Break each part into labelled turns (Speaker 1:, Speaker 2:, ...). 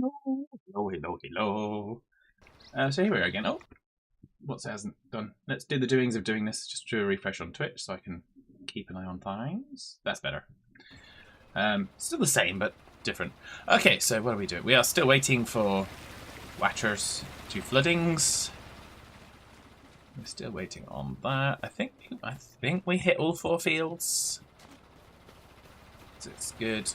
Speaker 1: Hello, hello, hello. So here we are again. Oh, what's it hasn't done? Let's do the doings of doing this. Just do a refresh on Twitch so I can keep an eye on things. That's better. Still the same, but different. Okay, so what are we doing? We are still waiting for Watchers to floodings. We're still waiting on that. I think we hit all 4 fields. So it's good.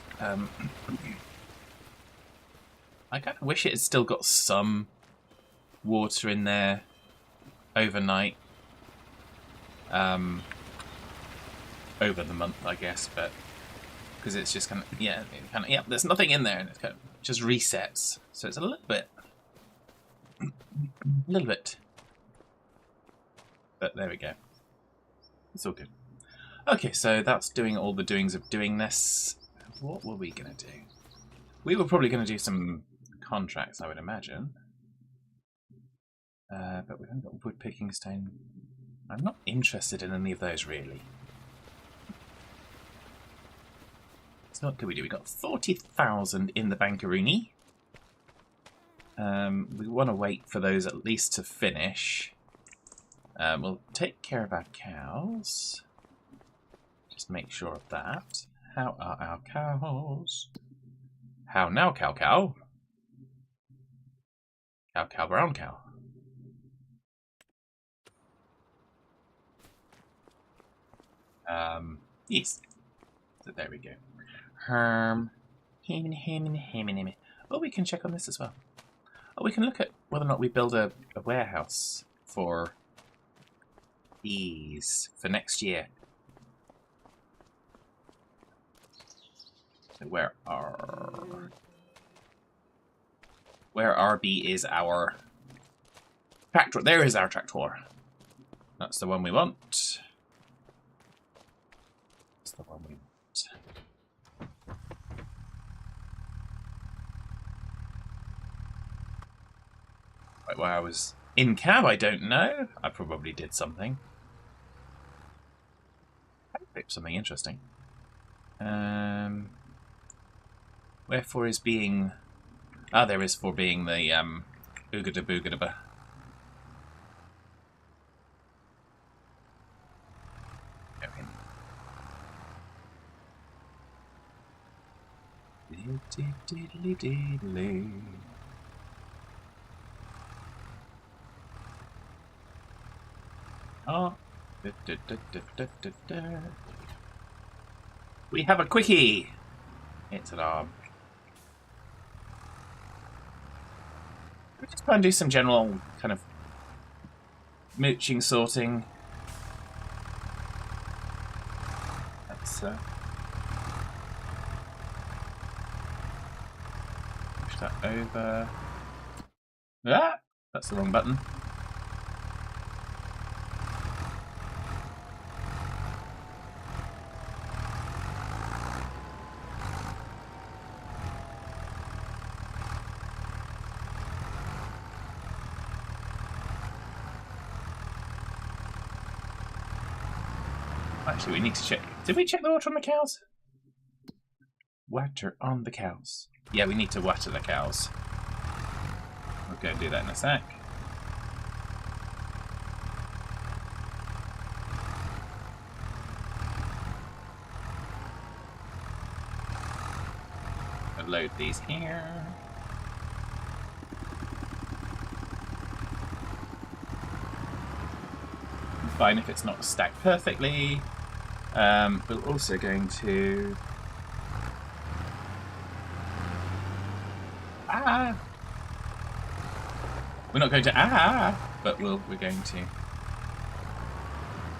Speaker 1: I kind of wish it had still got some water in there overnight. Over the month, I guess, but because it's just kind of there's nothing in there, and it kind of just resets. So it's a little bit. But there we go. It's all good. Okay, so that's doing all the doings of doing this. What were we going to do? We were probably going to do some contracts, I would imagine. But we haven't got wood picking stone. I'm not interested in any of those, really. So what can we do? We got 40,000 in the bankaroony. We want to wait for those at least to finish. We'll take care of our cows. Just make sure of that. How are our cows? How now, cow cow? Cow cow brown cow. Yes. So there we go. Oh, we can check on this as well. Oh, we can look at whether or not we build a warehouse for these for next year. So where RB is our tractor? There is our tractor. That's the one we want. That's the one we want. Right, why I was in cab, I don't know. I probably did something. I picked something interesting. Wherefore is being... Ah, there is for being the oogada boogada ba. Oh. We have a quickie! It's an arm. We just try and do some general kind of mooching, sorting. Let's push that over. Ah! That's the wrong button. Actually, we need to check. Did we check the water on the cows? Water on the cows. Yeah, we need to water the cows. We'll go and do that in a sec. I'll load these here. Fine if it's not stacked perfectly. We're also going to... We're not going to but we're going to see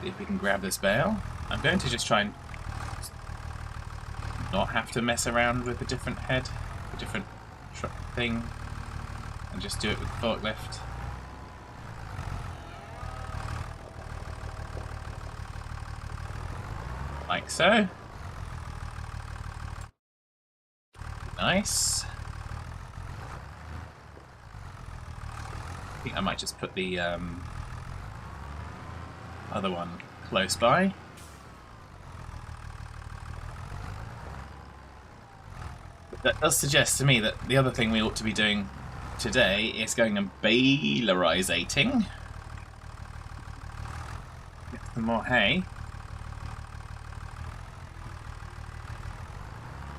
Speaker 1: if we can grab this bale. I'm going to just try and not have to mess around with a different head, a different thing, and just do it with the forklift. Like so. Nice. I think I might just put the other one close by. That does suggest to me that the other thing we ought to be doing today is going and balerizating. Get some more hay.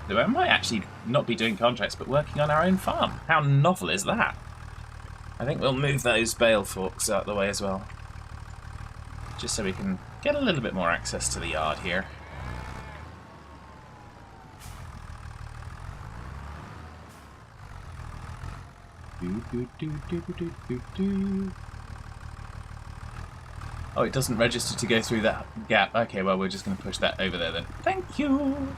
Speaker 1: Though I might actually not be doing contracts, but working on our own farm. How novel is that? I think we'll move those bale forks out of the way as well. Just so we can get a little bit more access to the yard here. Oh, it doesn't register to go through that gap. Okay, well, we're just going to push that over there then. Thank you!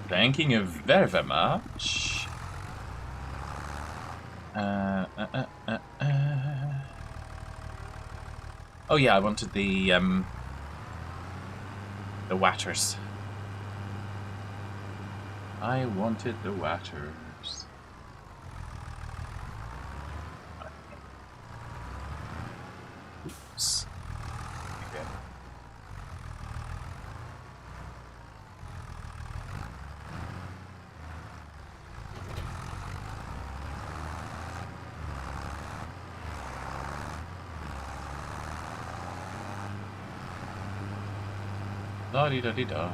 Speaker 1: Thanking you very, very much. Oh yeah, I wanted the watters. I wanted the watters. Oops. Okay. La-di-da-di-da.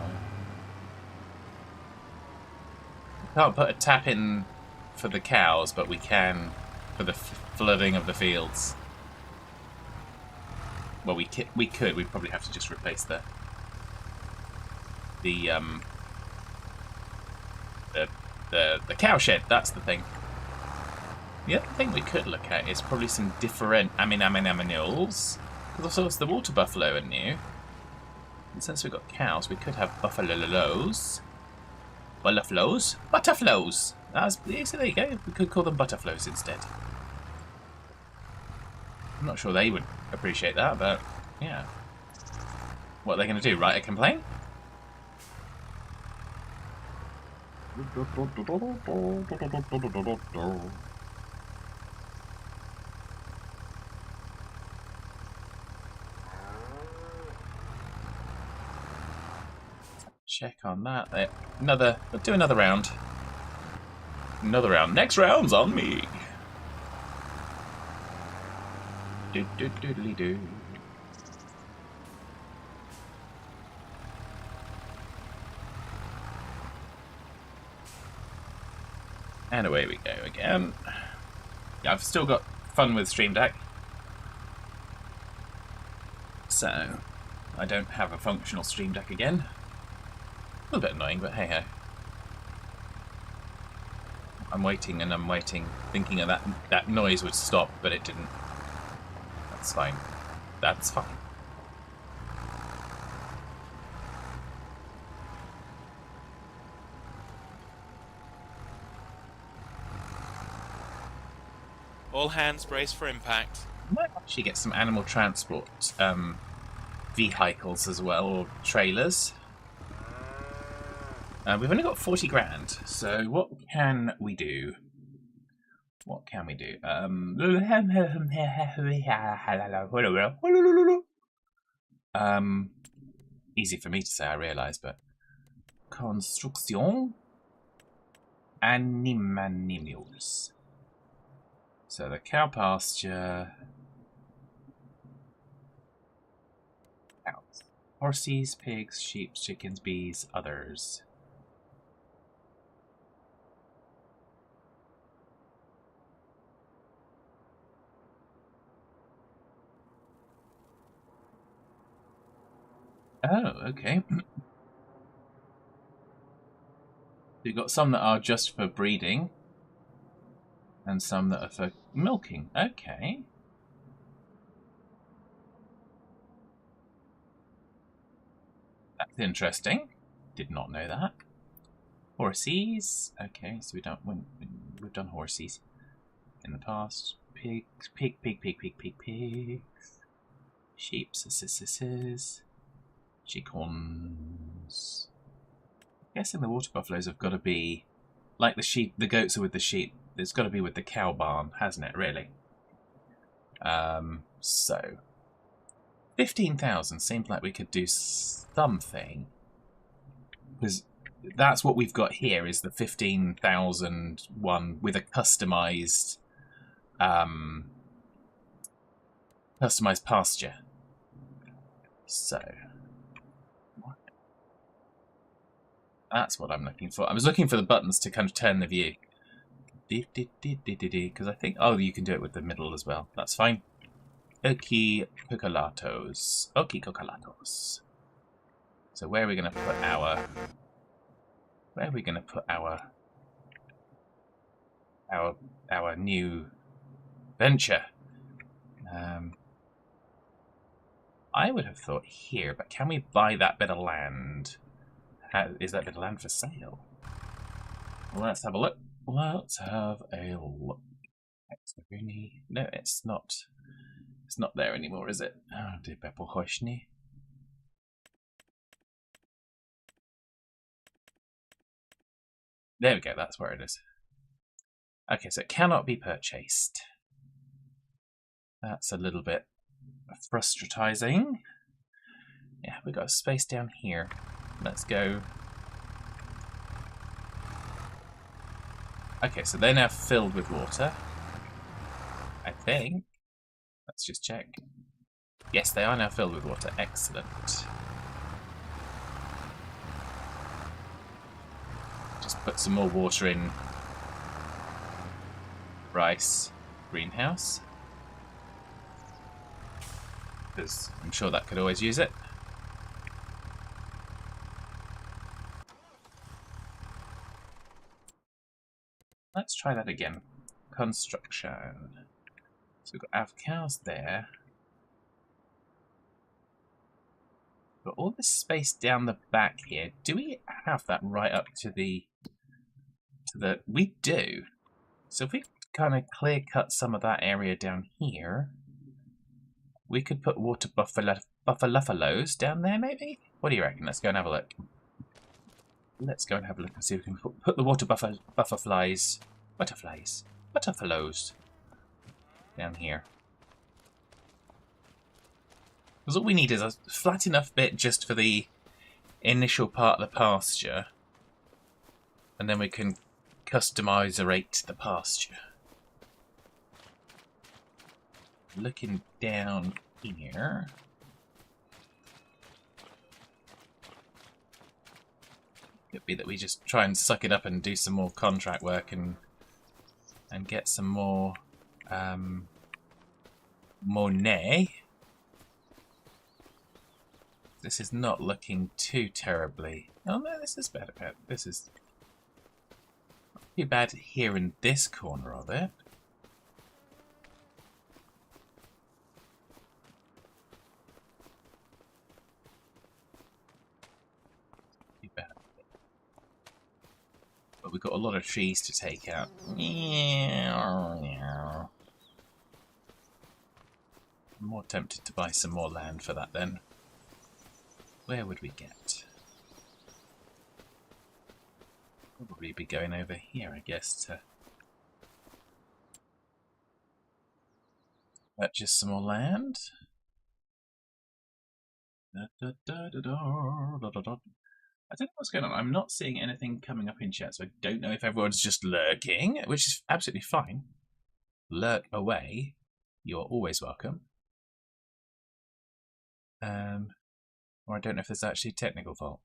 Speaker 1: We can't put a tap in for the cows, but we can for the flooding of the fields. Well, we could. We'd probably have to just replace the cow shed. That's the thing. The other thing we could look at is probably some different animals. Because also it's the water buffalo are new. And since we've got cows, we could have buffaloes. Butterflows? Butterflows! So there you go. We could call them butterflows instead. I'm not sure they would appreciate that, but yeah. What are they going to do? Write a complaint? Check on that. We'll do another round. Another round. Next round's on me. Do. And away we go again. Yeah, I've still got fun with Stream Deck. So, I don't have a functional Stream Deck again. A little bit annoying, but hey ho. I'm waiting and I'm waiting, thinking of that noise would stop, but it didn't. That's fine. That's fine.
Speaker 2: All hands brace for impact.
Speaker 1: Might actually get some animal transport vehicles as well, or trailers. We've only got 40 grand, so what can we do? What can we do? Easy for me to say, I realise, but construction animals. So the cow pasture, cows, horses, pigs, sheep, chickens, bees, others. Oh, okay. You've got some that are just for breeding, and some that are for milking. Okay. That's interesting. Did not know that. Horses. Okay, so we've done horses in the past. Pigs. Sheep. Chickens. I'm guessing the water buffaloes have got to be like the sheep. The goats are with the sheep. It's got to be with the cow barn, hasn't it? Really. So 15,000 seems like we could do something. Because that's what we've got here is the 15,000 one with a customized customized pasture. So that's what I'm looking for. I was looking for the buttons to kind of turn the view. Because I think, oh, you can do it with the middle as well. That's fine. Okie cocolatos. Okie cocolatos. So where are we going to put our... Where are we going to put our new venture? I would have thought here, but can we buy that bit of land? Is that bit of land for sale? Well, let's have a look. Let's have a look. No, it's not. It's not there anymore, is it? Oh, dear Pepple Hoshni. There we go, that's where it is. Okay, so it cannot be purchased. That's a little bit frustrating. Yeah, we've got a space down here. Let's go. Okay, so they're now filled with water. I think. Let's just check. Yes, they are now filled with water. Excellent. Just put some more water in rice greenhouse. Because I'm sure that could always use it. Let's try that again. Construction. So we've got our cows there. Got all this space down the back here. Do we have that right up to the... We do. So if we kind of clear cut some of that area down here, we could put water buffaloes down there, maybe? What do you reckon? Let's go and have a look. Let's go and have a look and see if we can put the water butterflies down here. Because all we need is a flat enough bit just for the initial part of the pasture, and then we can customize the pasture. Looking down here. Could be that we just try and suck it up and do some more contract work and get some more money. This is not looking too terribly. Oh no, this is better. This is not too bad here in this corner of it. Too bad. But we've got a lot of trees to take out. I'm more tempted to buy some more land for that then. Where would we get? Probably be going over here, I guess, to purchase some more land. I don't know what's going on. I'm not seeing anything coming up in chat, so I don't know if everyone's just lurking, which is absolutely fine. Lurk away. You're always welcome. Or I don't know if there's actually a technical fault.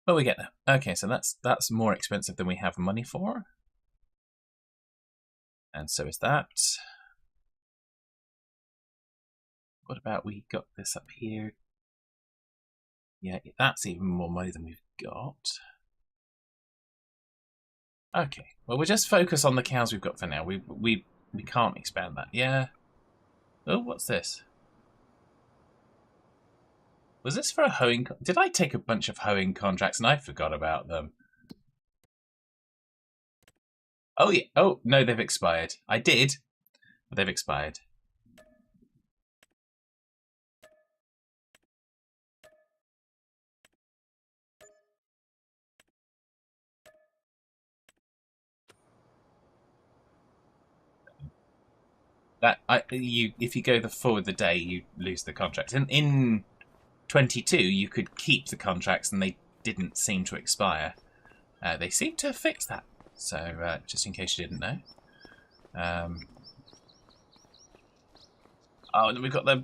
Speaker 1: But we get there. Okay, so that's more expensive than we have money for. And so is that. What about we got this up here? Yeah, that's even more money than we've got. Okay, well we'll just focus on the cows we've got for now. We can't expand that. Yeah. Oh, what's this? Was this for a hoeing? Did I take a bunch of hoeing contracts and I forgot about them? Oh yeah. Oh no, they've expired. I did, but they've expired. if you go forward the day, you lose the contract. In 22, you could keep the contracts, and they didn't seem to expire. They seem to have fixed that. So just in case you didn't know. Oh, and we've got the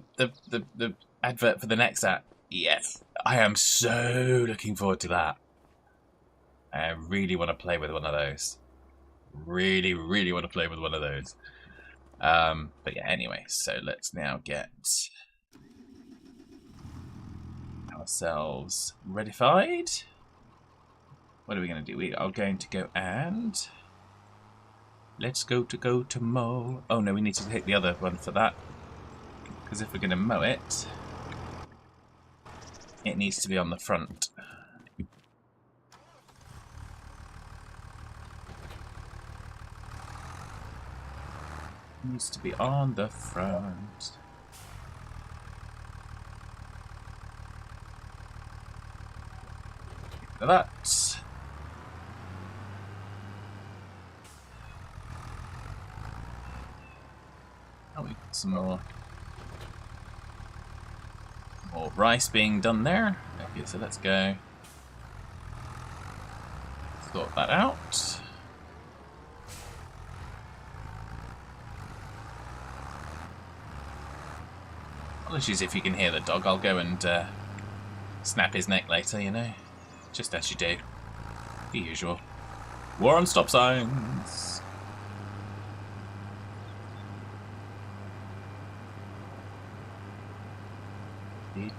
Speaker 1: advert for the next app. Yes, I am so looking forward to that. I really want to play with one of those. Really, really want to play with one of those. But yeah, anyway, so let's now get ourselves readified. What are we going to do? We are going to go and... Let's go to mow. Oh no, we need to hit the other one for that. Because if we're going to mow it, it needs to be on the front. Needs to be on the front. That. Oh, we got some more rice being done there. Okay, so let's go sort that out. Apologies if you can hear the dog. I'll go and snap his neck later, you know. Just as you do. The usual. War on stop signs.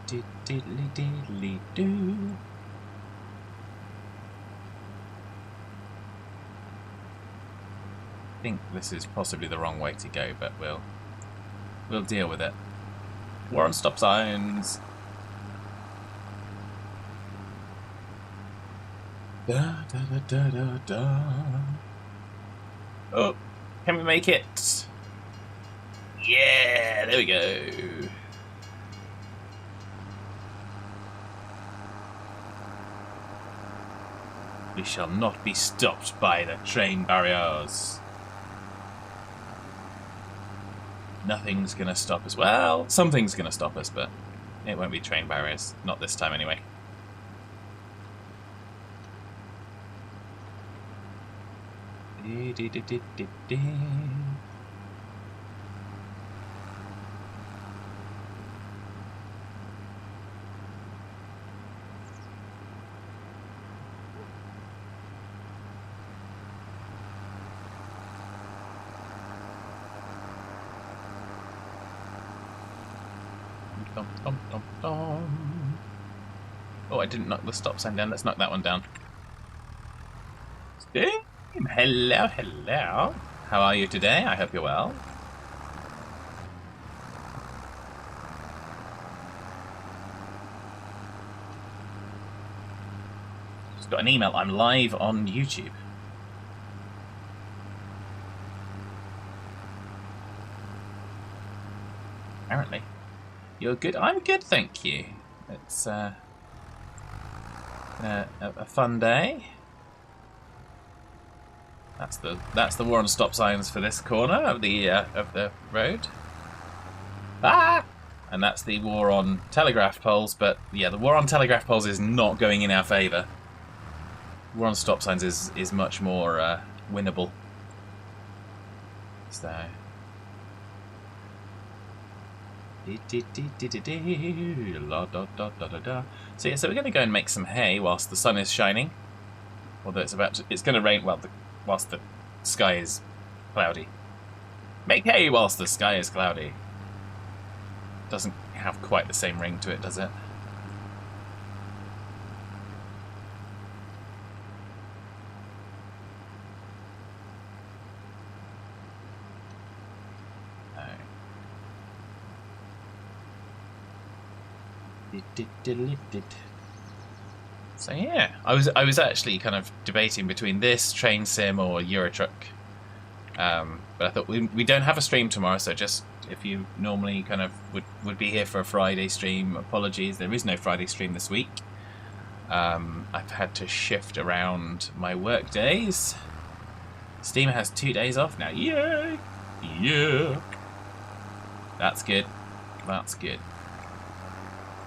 Speaker 1: Diddly diddly do. I think this is possibly the wrong way to go, but we'll deal with it. War on stop signs. Da, da, da, da, da, da. Oh, can we make it? Yeah, there we go. We shall not be stopped by the train barriers. Nothing's gonna stop us. Well, something's gonna stop us, but it won't be train barriers. Not this time, anyway. Dum, dum, dum, dum. Oh, I didn't knock the stop sign down. Let's knock that one down. Hello, hello. How are you today? I hope you're well. Just got an email. I'm live on YouTube. Apparently. You're good? I'm good, thank you. It's a fun day. That's the war on stop signs for this corner of the road. Ah! And that's the war on telegraph poles, but yeah, the war on telegraph poles is not going in our favour. War on stop signs is much more winnable. So So yeah, so we're going to go and make some hay whilst the sun is shining. Although it's going to rain whilst the sky is cloudy. Make hay whilst the sky is cloudy. Doesn't have quite the same ring to it, does it? So yeah, I was actually kind of debating between this, Train Sim, or Eurotruck. But I thought we don't have a stream tomorrow, so just if you normally kind of would be here for a Friday stream, apologies, there is no Friday stream this week. I've had to shift around my work days. Steam has 2 days off now. Yay! Yeah! That's good. That's good.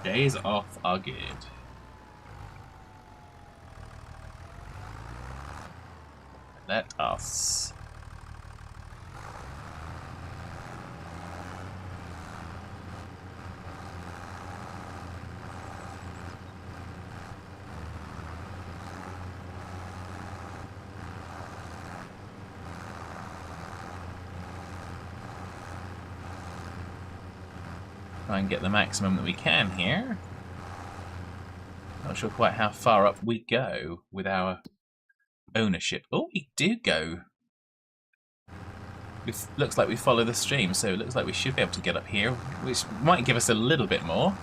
Speaker 1: Days off are good. Let us... try and get the maximum that we can here. Not sure quite how far up we go with our ownership. Oh, we do go. It looks like we follow the stream, so it looks like we should be able to get up here, which might give us a little bit more.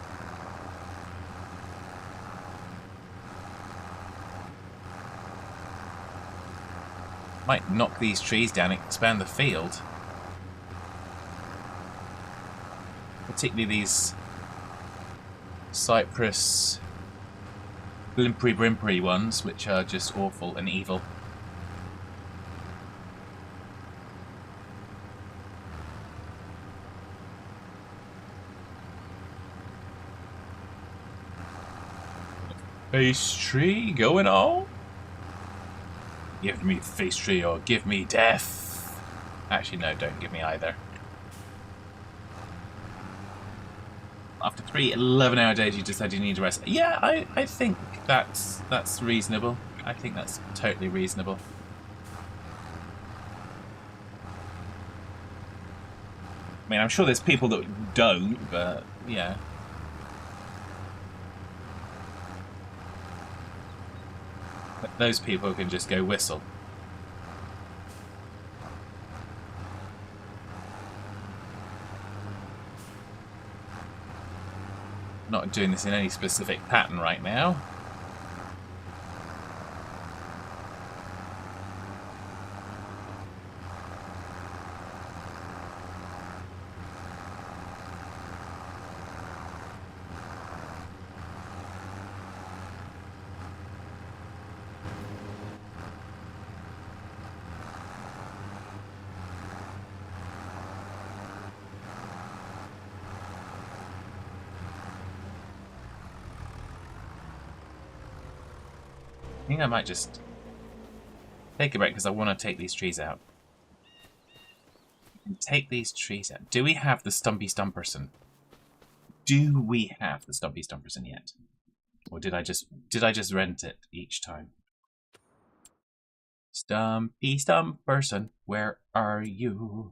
Speaker 1: Might knock these trees down and expand the field. Particularly these cypress blimpery brimpery ones, which are just awful and evil. Face tree going on? Give me face tree or give me death. Actually, no, don't give me either. After 3 11-hour days, you decide you need a rest. Yeah, I think that's reasonable. I think that's totally reasonable. I mean, I'm sure there's people that don't, but yeah. But those people can just go whistle. Not doing this in any specific pattern right now. I think I might just take a break because I want to take these trees out. Take these trees out. Do we have the Stumpy Stumperson? Do we have the Stumpy Stumperson yet? Or did I just rent it each time? Stumpy Stumperson, where are you?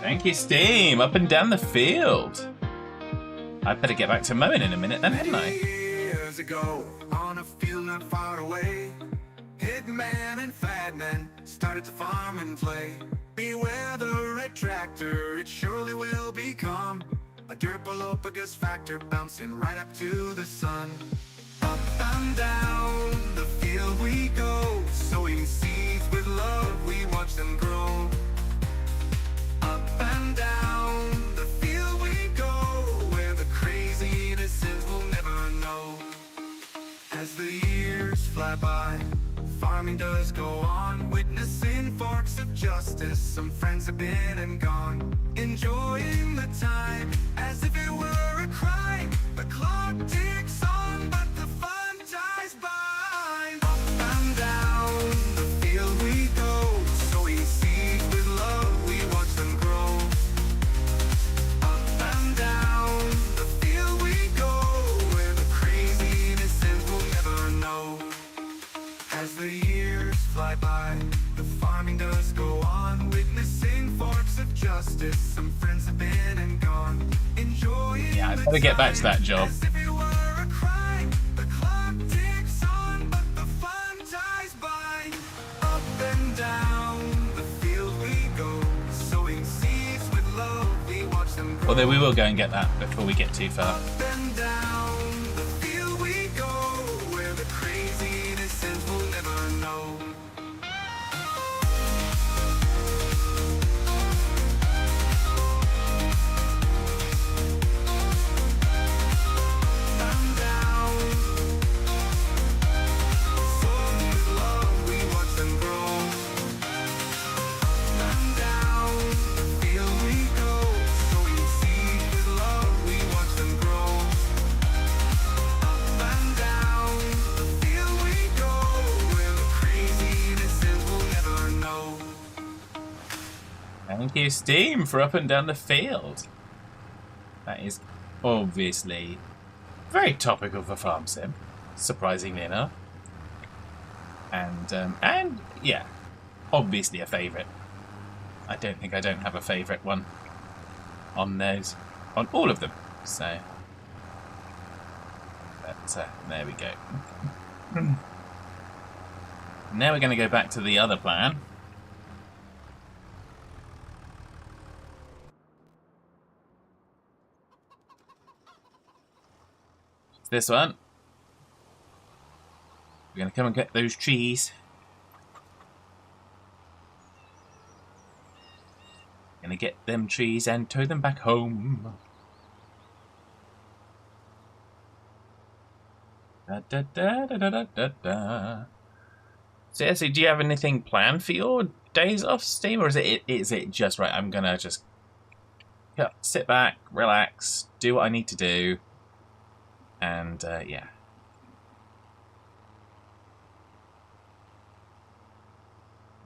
Speaker 1: Thank you, Steam. Up and down the field. I better get back to mowing in a minute then, hadn't I?
Speaker 3: Years ago, on a field not far away, Hitman and Fatman started to farm and play. Beware the red tractor, it surely will become a Derpalopagus factor, bouncing right up to the sun. Up and down the field we go, sowing seeds with love, we watch them grow. Up and down the field we go, where the crazy innocents will never know. As the years fly by, farming does go on, witnessing forks of justice. Some friends have been and gone, enjoying the time as if it were a crime. The clock ticks on, but the fun dies by. Up and down the field we go, sowing seeds with love, we watch them grow. Up and down the field we go, where the crazy innocents will never know. As the years fly by, the farming does go on, witnessing forks of justice. Some friends have been and gone, enjoying.
Speaker 1: Yeah, I better get back to that job.
Speaker 3: As if it were a crime. The clock ticks on, but the fun dies by. Up and down the field we go, sowing seeds with love, we watch them grow.
Speaker 1: Although we will go and get that before we get too far.
Speaker 3: Up and down the field we go, where the crazy innocents will never know. And down, sown with love,
Speaker 1: Thank you, Steam, for up and down the field. That is obviously very topical for Farm Sim, surprisingly enough. And yeah, obviously a favourite. I don't think I don't have a favourite one on those, on all of them. So, but there we go. Now we're going to go back to the other plan. It's this one. We're going to come and get those trees. Going to get them trees and tow them back home. Da, da, da, da, da, da, da. So, do you have anything planned for your days off, Steve, or is it just right? I'm gonna just sit back, relax, do what I need to do, and yeah.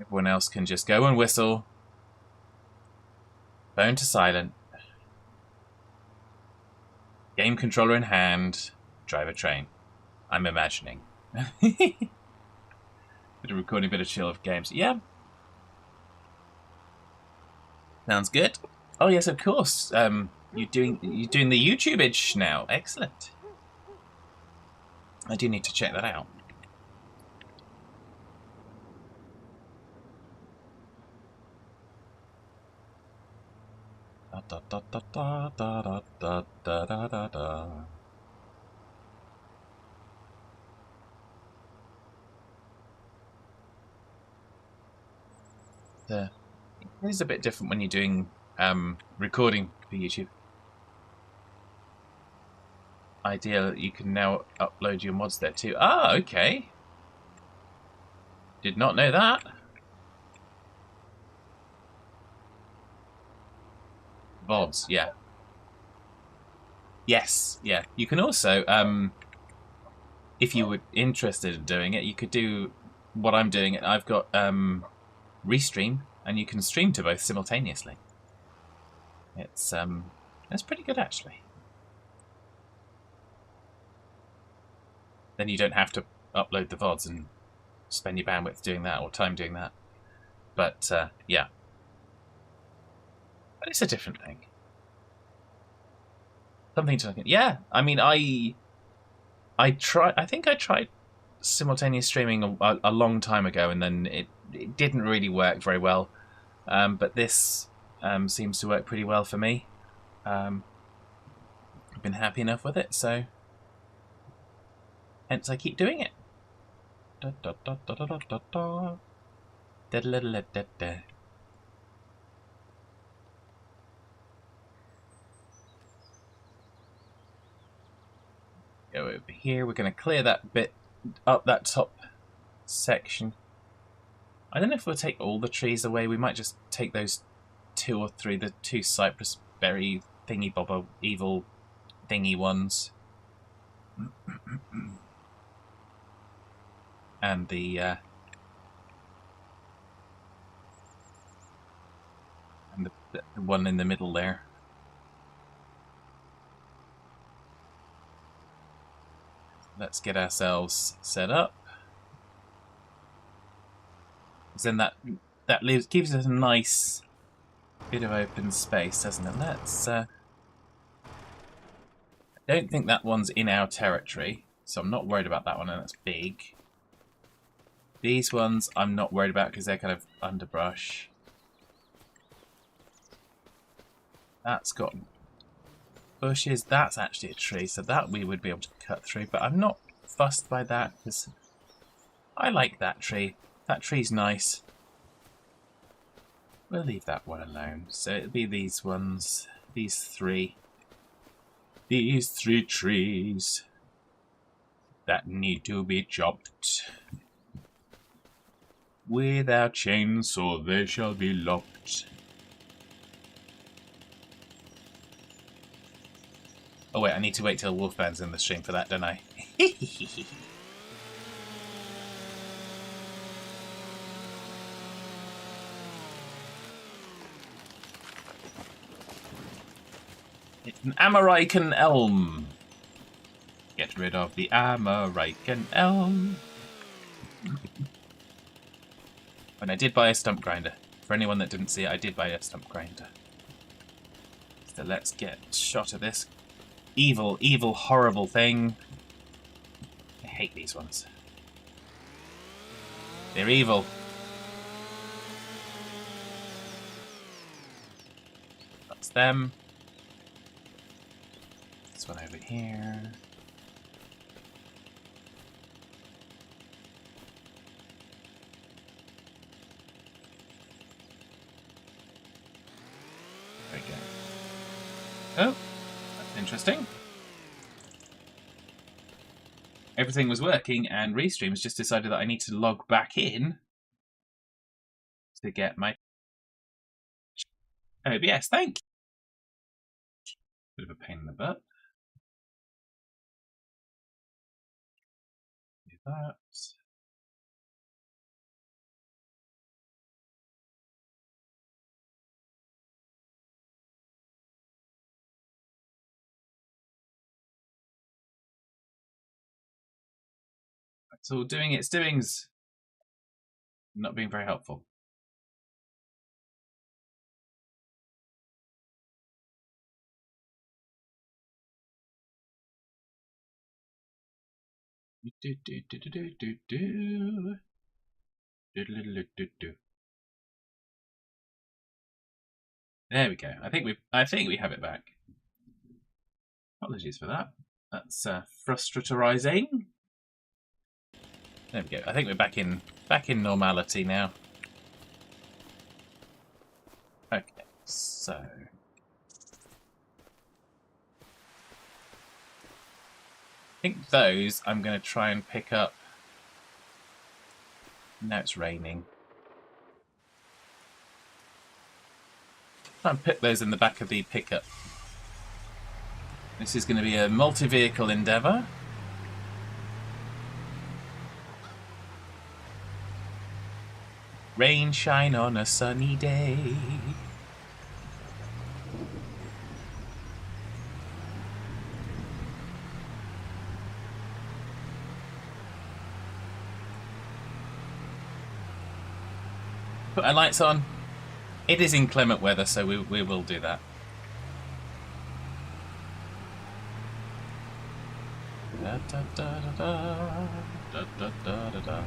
Speaker 1: Everyone else can just go and whistle. Phone to silent. Game controller in hand. Drive a train. I'm imagining. Bit of recording, bit of chill of games. Yeah. Sounds good. Oh yes, of course. You're doing the YouTubeage now. Excellent. I do need to check that out. Da da da da da da da da da da da. It is a bit different when you're doing recording for YouTube. Ideal that you can now upload your mods there too. Ah, okay. Did not know that. VODs, yeah. Yes, yeah. You can also, if you were interested in doing it, you could do what I'm doing. I've got Restream, and you can stream to both simultaneously. It's that's pretty good actually. Then you don't have to upload the VODs and spend your bandwidth doing that or time doing that. But yeah. But it's a different thing. Something to look at. Yeah, I mean, I think I tried simultaneous streaming a long time ago, and then it didn't really work very well. But this seems to work pretty well for me. I've been happy enough with it, so hence I keep doing it. Da, da, da, da, da, da, da, da. Da, da, da, da, da. Go over here. We're going to clear that bit up, that top section. I don't know if we'll take all the trees away. We might just take those 2 or 3, the 2 cypress berry thingy bobber evil thingy ones. And the one in the middle there. Let's get ourselves set up. Then that gives us a nice bit of open space, doesn't it? Let's. I don't think that one's in our territory, so I'm not worried about that one, and it's big. These ones I'm not worried about because they're kind of underbrush. That's got bushes. That's actually a tree, so that we would be able to cut through, but I'm not fussed by that because I like that tree. That tree's nice. We'll leave that one alone. So it'll be these ones, these 3. These 3 trees that need to be chopped. With our chainsaw they shall be lopped. Oh wait, I need to wait till Wolfman's in the stream for that, don't I? An American elm. Get rid of the American elm. And I did buy a stump grinder. For anyone that didn't see it, I did buy a stump grinder. So let's get a shot of this evil, evil, horrible thing. I hate these ones. They're evil. That's them. This one over here. There we go. Oh, that's interesting. Everything was working, and Restream has just decided that I need to log back in to get my OBS. Thank you. Bit of a pain in the butt. Do that. It's all doing its doings. Not being very helpful. There we go. I think we have it back. Apologies for that. That's frustratorizing. There we go. I think we're back in normality now. Okay, so I think those I'm going to try and pick up. Now it's raining. Try and put those in the back of the pickup. This is going to be a multi-vehicle endeavour. Rain shine on a sunny day. Put our lights on. It is inclement weather, so we will do that. Da, da, da, da, da, da, da, da, da, da.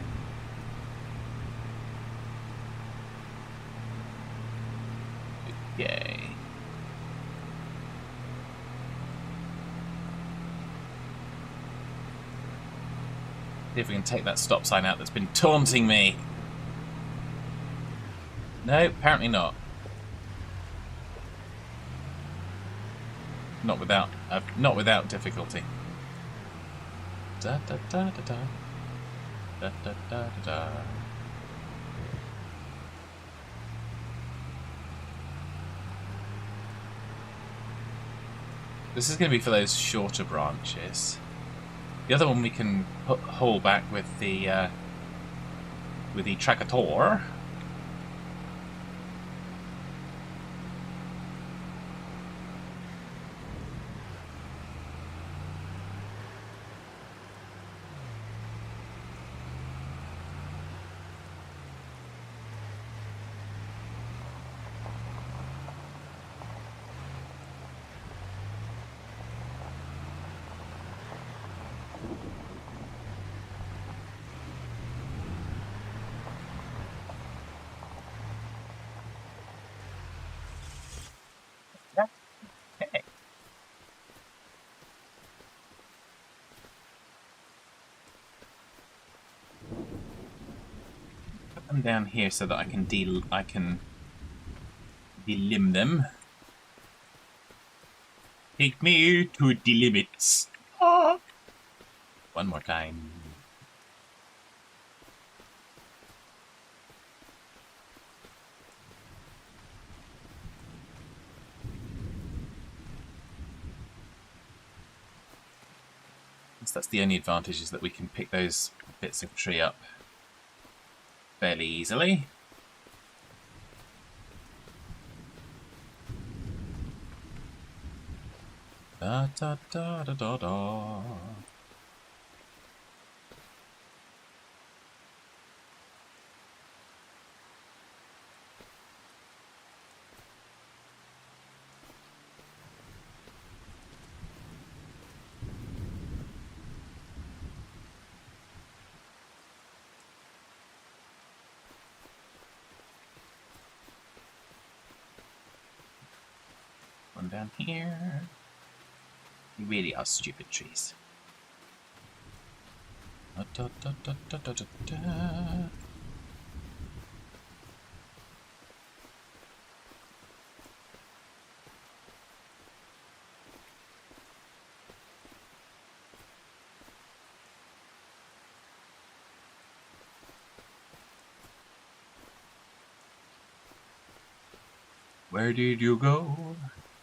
Speaker 1: Yay. See if we can take that stop sign out that's been taunting me. No, apparently not. Not without difficulty. Da da da da da. Da da da da da. This is going to be for those shorter branches. The other one we can haul back with the tractor. Them down here so that I can delimb them. Take me to the limits. Ah. One more time. That's the only advantage, is that we can pick those bits of tree up fairly easily. Da da da da da da. One down here. You really are stupid trees. Da, da, da, da, da, da, da, da. Where did you go,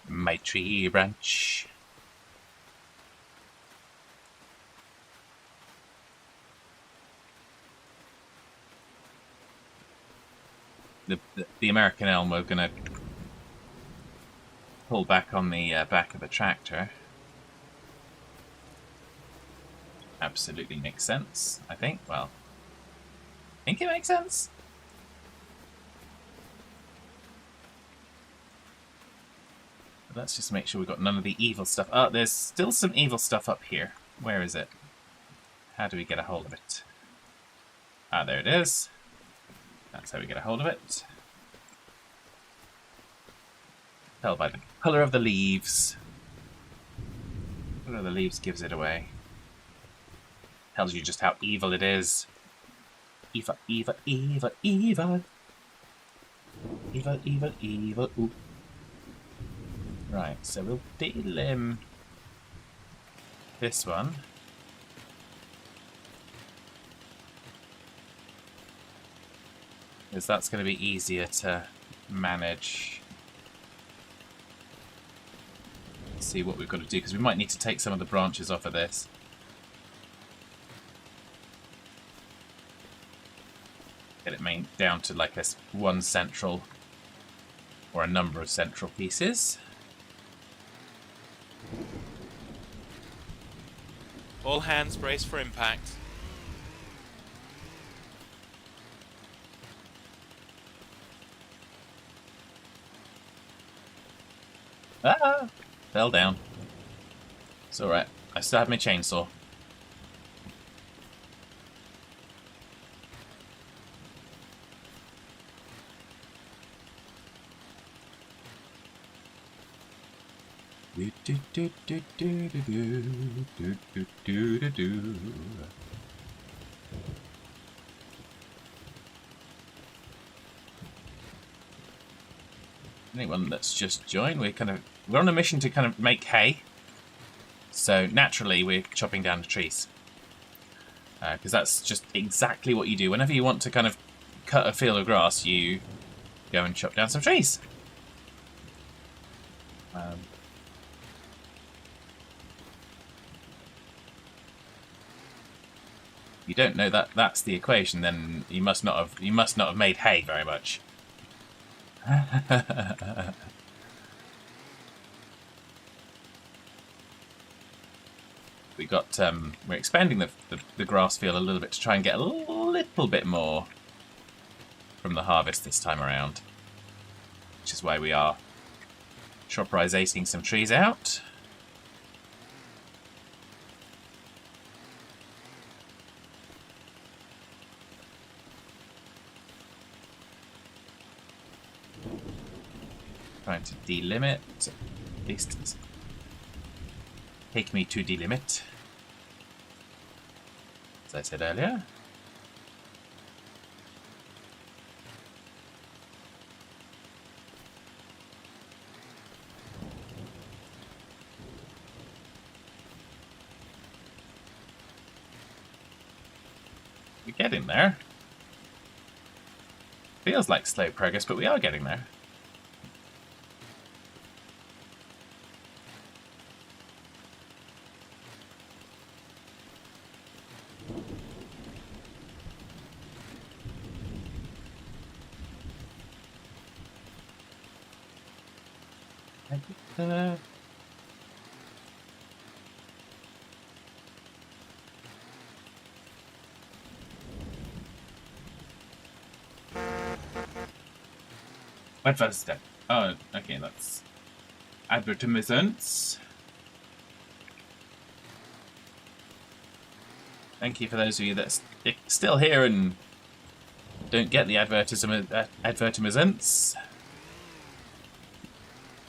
Speaker 1: my tree branch? The American elm, we're gonna pull back on the back of the tractor. Absolutely makes sense, I think. Well, I think it makes sense. But let's just make sure we've got none of the evil stuff. Oh, there's still some evil stuff up here. Where is it? How do we get a hold of it? Ah, there it is. That's how we get a hold of it. Tell by the colour of the leaves. The colour of the leaves gives it away. Tells you just how evil it is. Evil, evil, evil, evil. Evil, evil, evil. Ooh. Right, so we'll deal this one. Because that's going to be easier to manage. Let's see what we've got to do, because we might need to take some of the branches off of this. Get it down to like this one central, or a number of central pieces.
Speaker 2: All hands brace for impact.
Speaker 1: Ah! Fell down. It's alright. I still have my chainsaw. Do do do do do do do do do do do. Anyone that's just joined, we're on a mission to kind of make hay. So naturally, we're chopping down the trees because that's just exactly what you do. Whenever you want to kind of cut a field of grass, you go and chop down some trees. You don't know that that's the equation, then you must not have made hay very much. We're expanding the grass field a little bit to try and get a little bit more from the harvest this time around, which is why we are chopperizing some trees out. Trying to delimit, at least take me to delimit, as I said earlier. We're getting there. Feels like slow progress, but we are getting there. Advertisement. Oh, okay, that's advertisements. Thank you for those of you that are still here and don't get the advertisements.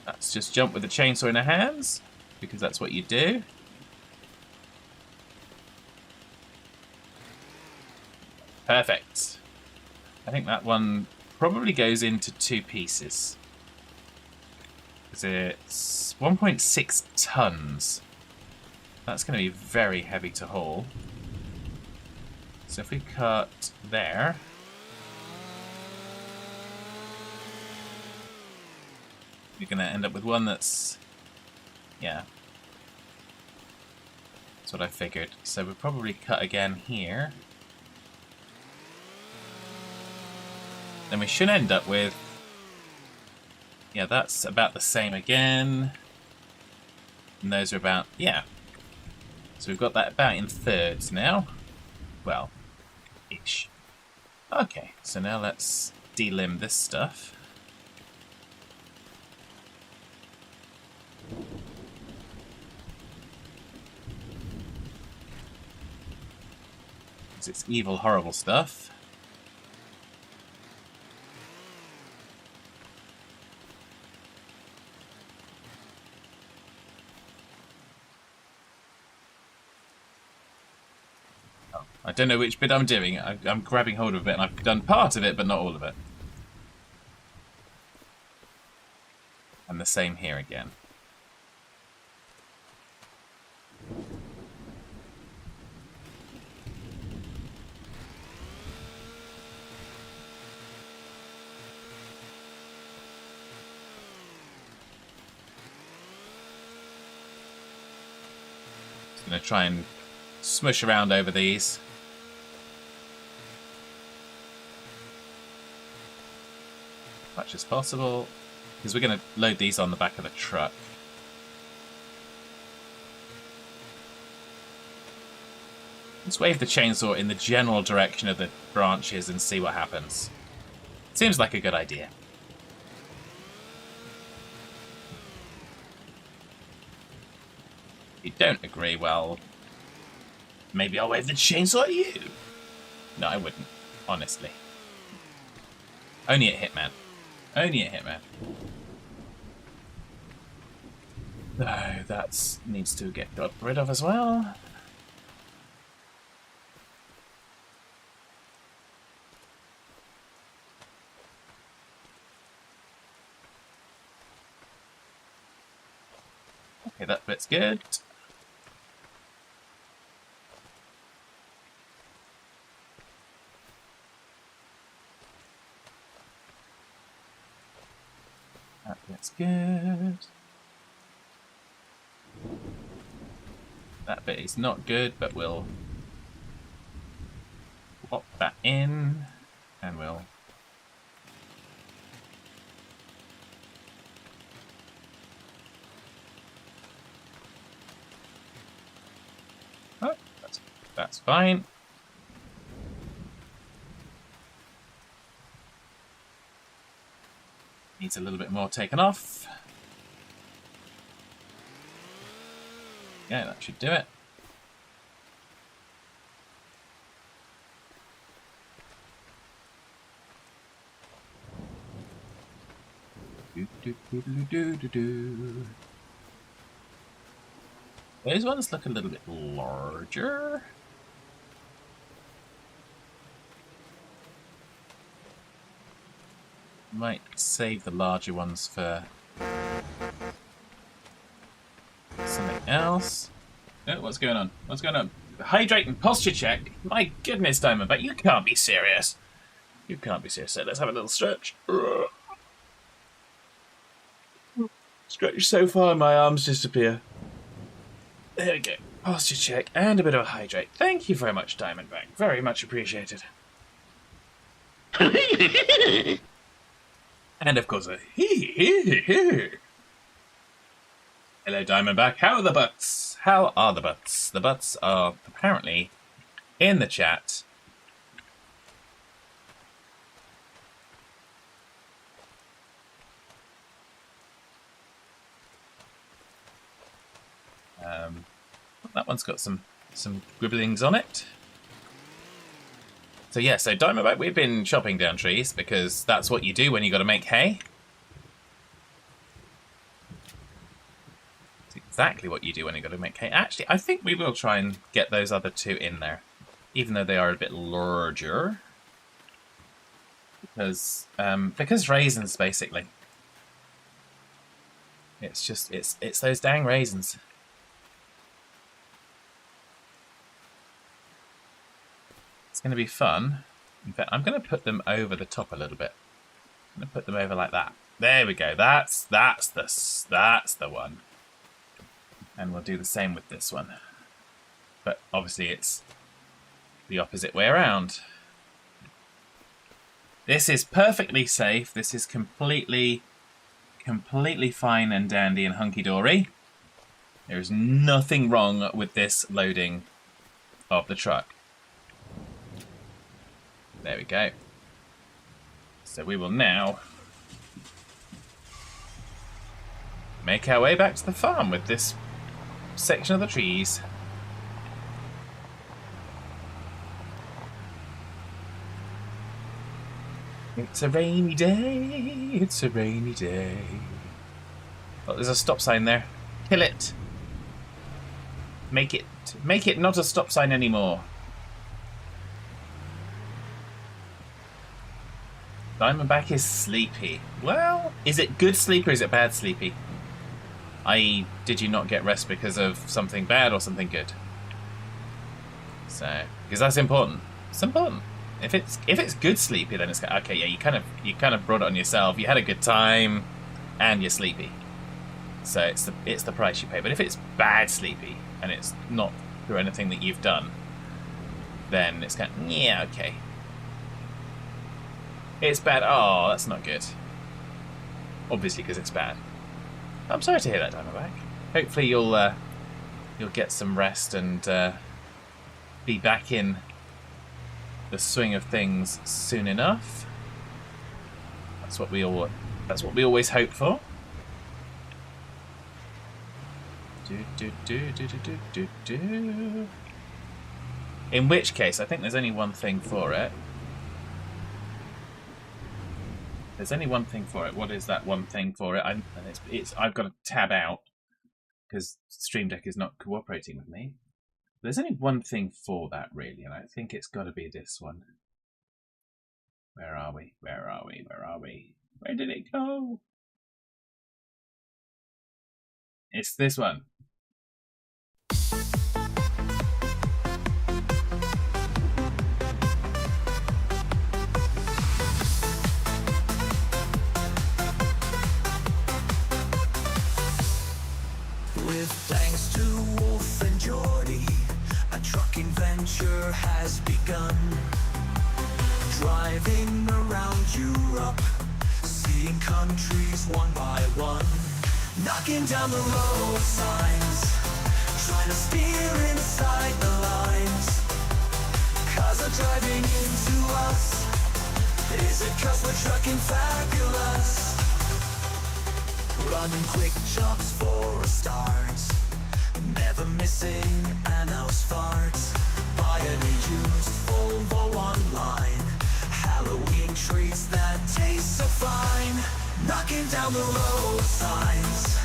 Speaker 1: Let's just jump with the chainsaw in our hands, because that's what you do. Perfect. I think that one probably goes into 2 pieces. Because it's 1.6 tons. That's going to be very heavy to haul. So if we cut there... you're going to end up with one that's... yeah. That's what I figured. So we'll probably cut again here. Then we should end up with... yeah, that's about the same again. And those are about... yeah. So we've got that about in thirds now. Well, ish. Okay, so now let's delimb this stuff. Because it's evil, horrible stuff. I don't know which bit I'm doing. I'm grabbing hold of it, and I've done part of it, but not all of it. And the same here again. Just going to try and smush around over these. Much as possible, because we're going to load these on the back of the truck. Let's wave the chainsaw in the general direction of the branches and see what happens. Seems like a good idea. If you don't agree, well, maybe I'll wave the chainsaw at you. No, I wouldn't, honestly. Only at Hitman. Only a Hitman. No, that needs to get got rid of as well. Okay, that bit's good. That's good. That bit is not good, but we'll pop that in, and we'll... oh, that's fine. Needs a little bit more taken off. Yeah, that should do it. Those ones look a little bit larger. Might save the larger ones for something else. Oh, what's going on? What's going on? Hydrate and posture check? My goodness, Diamondback, you can't be serious. You can't be serious. So let's have a little stretch. Stretch so far, my arms disappear. There we go. Posture check and a bit of a hydrate. Thank you very much, Diamondback. Very much appreciated. And of course, a Hello, Diamondback. How are the butts? How are the butts? The butts are apparently in the chat. that one's got some gribblings on it. So yeah, so Diamondback, we've been chopping down trees because that's what you do when you got to make hay. It's exactly what you do when you got to make hay. Actually, I think we will try and get those other two in there, even though they are a bit larger. Because raisins, basically. It's just it's those dang raisins. It's going to be fun. In fact, I'm going to put them over the top a little bit. I'm going to put them over like that. There we go. That's the one. And we'll do the same with this one. But obviously it's the opposite way around. This is perfectly safe. This is completely fine and dandy and hunky-dory. There's nothing wrong with this loading of the truck. There we go. So we will now make our way back to the farm with this section of the trees. It's a rainy day, it's a rainy day. Oh, there's a stop sign there. Kill it. Make it not a stop sign anymore. Diamondback is sleepy. Well, is it good sleep or is it bad sleepy? I.e., did you not get rest because of something bad or something good? So, because that's important. It's important. If it's good sleepy, then it's okay. Yeah, you kind of brought it on yourself. You had a good time, and you're sleepy. So it's the price you pay. But if it's bad sleepy and it's not through anything that you've done, then it's kind of yeah, okay. It's bad. Oh, that's not good. Obviously, because it's bad. I'm sorry to hear that, Diamondback. Hopefully, you'll get some rest and be back in the swing of things soon enough. That's what we always hope for. In which case, I think there's only one thing for it. There's only one thing for it. What is that one thing for it? I've got to tab out because Stream Deck is not cooperating with me. There's only one thing for that, really, and I think it's got to be this one. Where are we? Where are we? Where are we? Where did it go? It's this one.
Speaker 3: With thanks to Wolf and Geordie, a trucking venture has begun. Driving around Europe, seeing countries one by one, knocking down the road signs, trying to steer inside the lines. Cars are driving into us. Is it 'cause we're trucking fabulous? Running quick jobs for a start, never missing an house fart. Buying a used Volvo online, Halloween treats that taste so fine. Knocking down the road signs,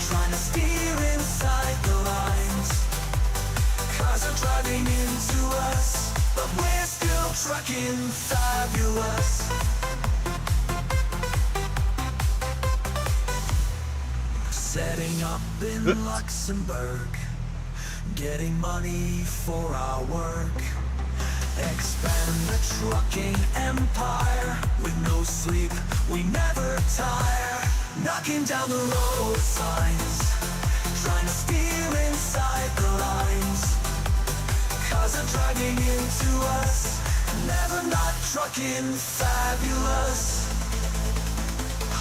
Speaker 3: trying to steer inside the lines. Cars are driving into us, but we're still trucking fabulous. Setting up in Luxembourg, getting money for our work. Expand the trucking empire, with no sleep, we never tire. Knocking down the road signs, trying to steer inside the lines. Cars are driving into us, never not trucking fabulous.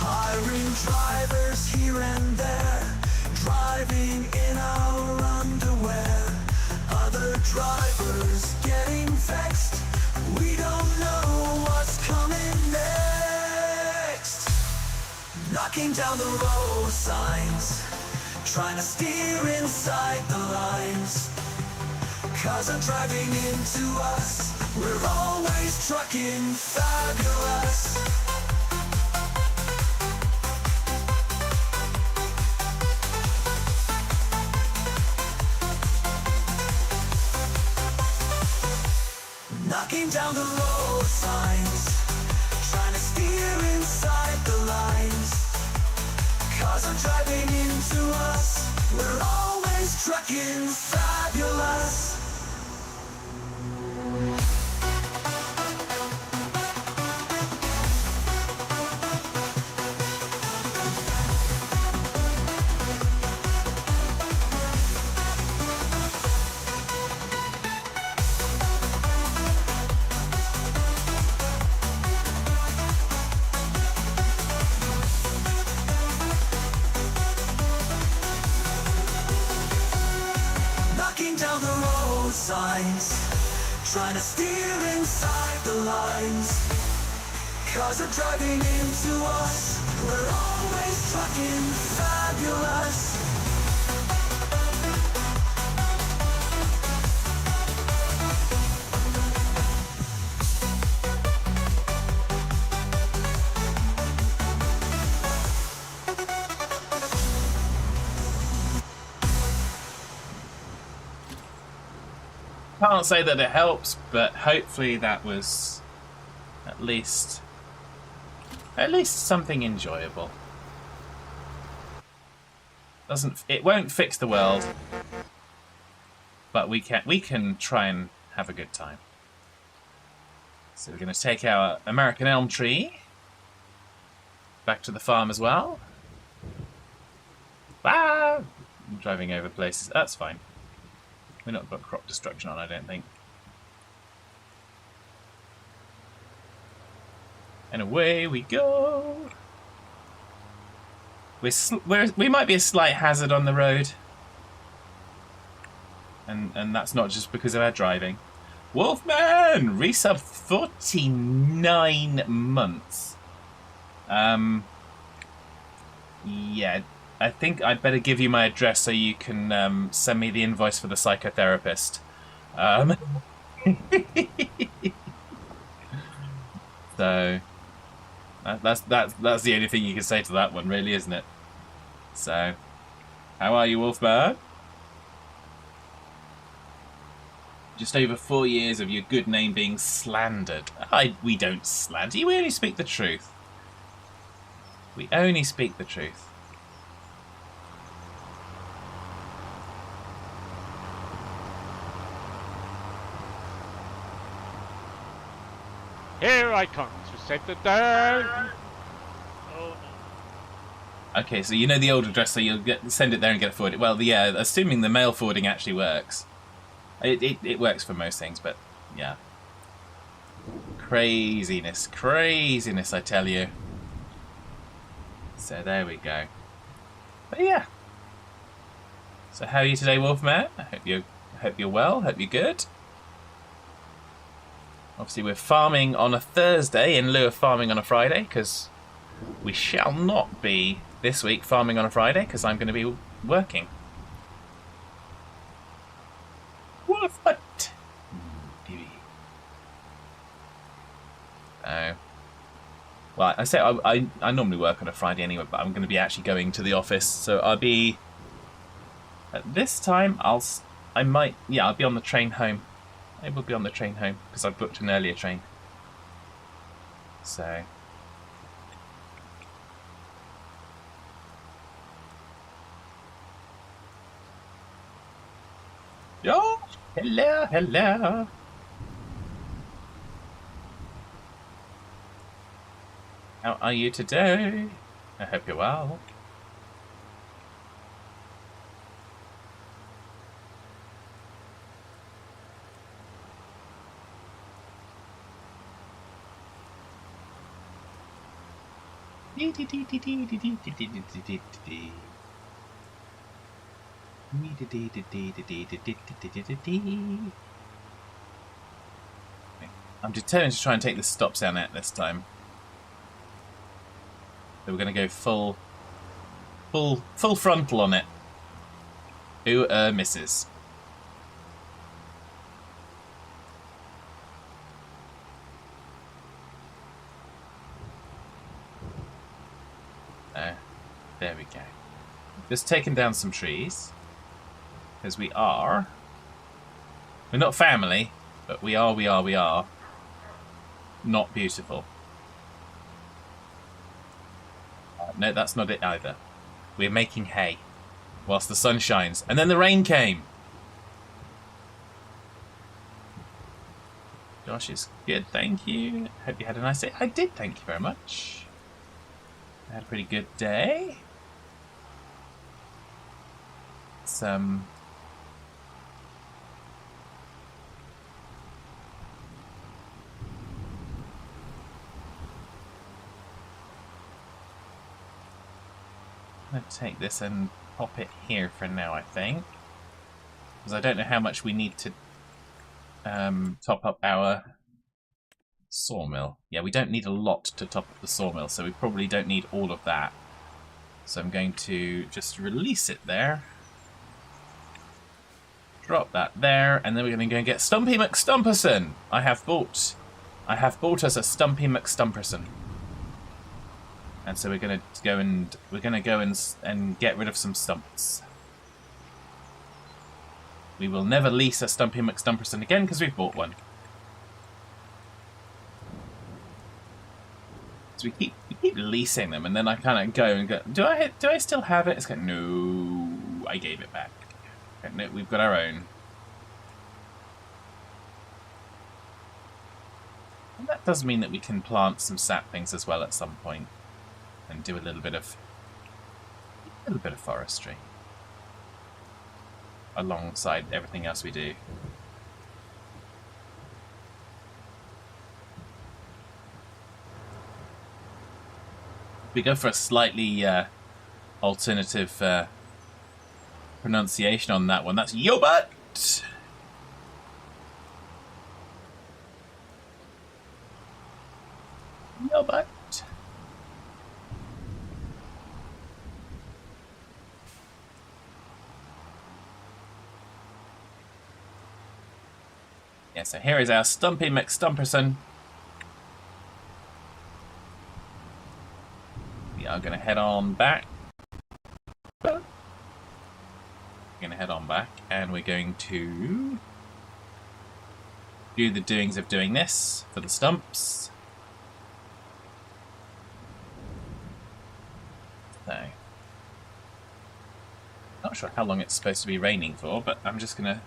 Speaker 3: Hiring drivers here and there, driving in our underwear. Other drivers getting vexed, we don't know what's coming next. Knocking down the road signs, trying to steer inside the lines. Cars are driving into us, we're always trucking fabulous. Knocking down the road signs, trying to steer inside the lines. Cars are driving into us, we're always trucking fabulous. Down the road signs, trying to steer inside the lines. Cars are driving into us, we're always trucking fabulous.
Speaker 1: Can't say that it helps, but hopefully that was at least something enjoyable. It won't fix the world, but we can try and have a good time. So we're going to take our American elm tree back to the farm as well. Ah! I'm driving over places. That's fine. We're not got crop destruction on, I don't think. And away we go. We might be a slight hazard on the road, and that's not just because of our driving. Wolfman resub 49 months. Yeah. I think I'd better give you my address so you can send me the invoice for the psychotherapist. So that's the only thing you can say to that one, really, isn't it? So, how are you, Wolfman? Just over 4 years of your good name being slandered. We don't slander you. We only speak the truth. We only speak the truth.
Speaker 4: Here I come to save the day.
Speaker 2: Oh no.
Speaker 1: Okay, so you know the old address, so you'll send it there and get it forwarded. Well, yeah, assuming the mail forwarding actually works. It works for most things, but yeah. Craziness, I tell you. So there we go. But yeah. So how are you today, Wolfman? I hope you're well. Hope you're good. Obviously, we're farming on a Thursday in lieu of farming on a Friday, because we shall not be this week farming on a Friday, because I'm going to be working. What? Oh. Well, I say I normally work on a Friday anyway, but I'm going to be actually going to the office, so I'll be... At this time, I'll be on the train home. I will be on the train home because I've booked an earlier train. So. Yo! Hello, hello! How are you today? I hope you're well. I'm determined to try and take the stop sign out this time. So we're going to go full frontal on it. Who misses? There we go. Just taking down some trees. Because we're not family, but we are not beautiful. No, that's not it either. We're making hay whilst the sun shines. And then the rain came. Josh is good, thank you. Hope you had a nice day. I did, thank you very much. I had a pretty good day. I'm going to take this and pop it here for now, I think. Because I don't know how much we need to top up our sawmill. Yeah, we don't need a lot to top up the sawmill, so we probably don't need all of that. So I'm going to just release it there. Drop that there, and then we're going to go and get Stumpy McStumperson. I have bought us a Stumpy McStumperson. And so we're going to go and get rid of some stumps. We will never lease a Stumpy McStumperson again because we've bought one. So we keep leasing them, and then I kind of go and go. Do I still have it? It's like, no, I gave it back. Okay, no, we've got our own. And that does mean that we can plant some saplings as well at some point, and do a little bit of forestry alongside everything else we do. We go for a slightly alternative pronunciation on that one. That's Yobut! Yobut. Yeah, so here is our Stumpy McStumperson. We are going to head on back. We're going to head on back, and we're going to do the doings of doing this for the stumps. So, not sure how long it's supposed to be raining for, but I'm just going to...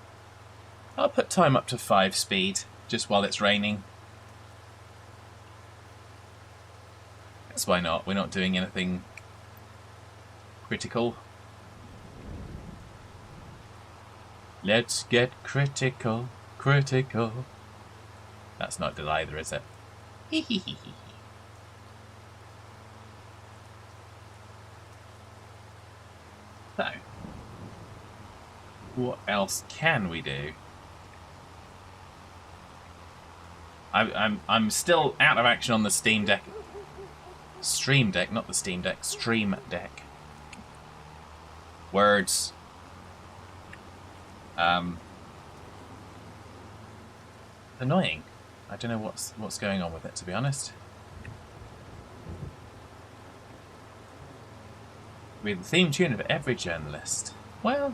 Speaker 1: I'll put time up to 5 speed, just while it's raining. That's why not. We're not doing anything critical. Let's get critical, critical. That's not good either, is it? So, what else can we do? I'm still out of action on the Steam Deck. Stream Deck, not the Steam Deck. Stream Deck. Words. Annoying. I don't know what's going on with it, to be honest. Read the theme tune of every journalist. Well,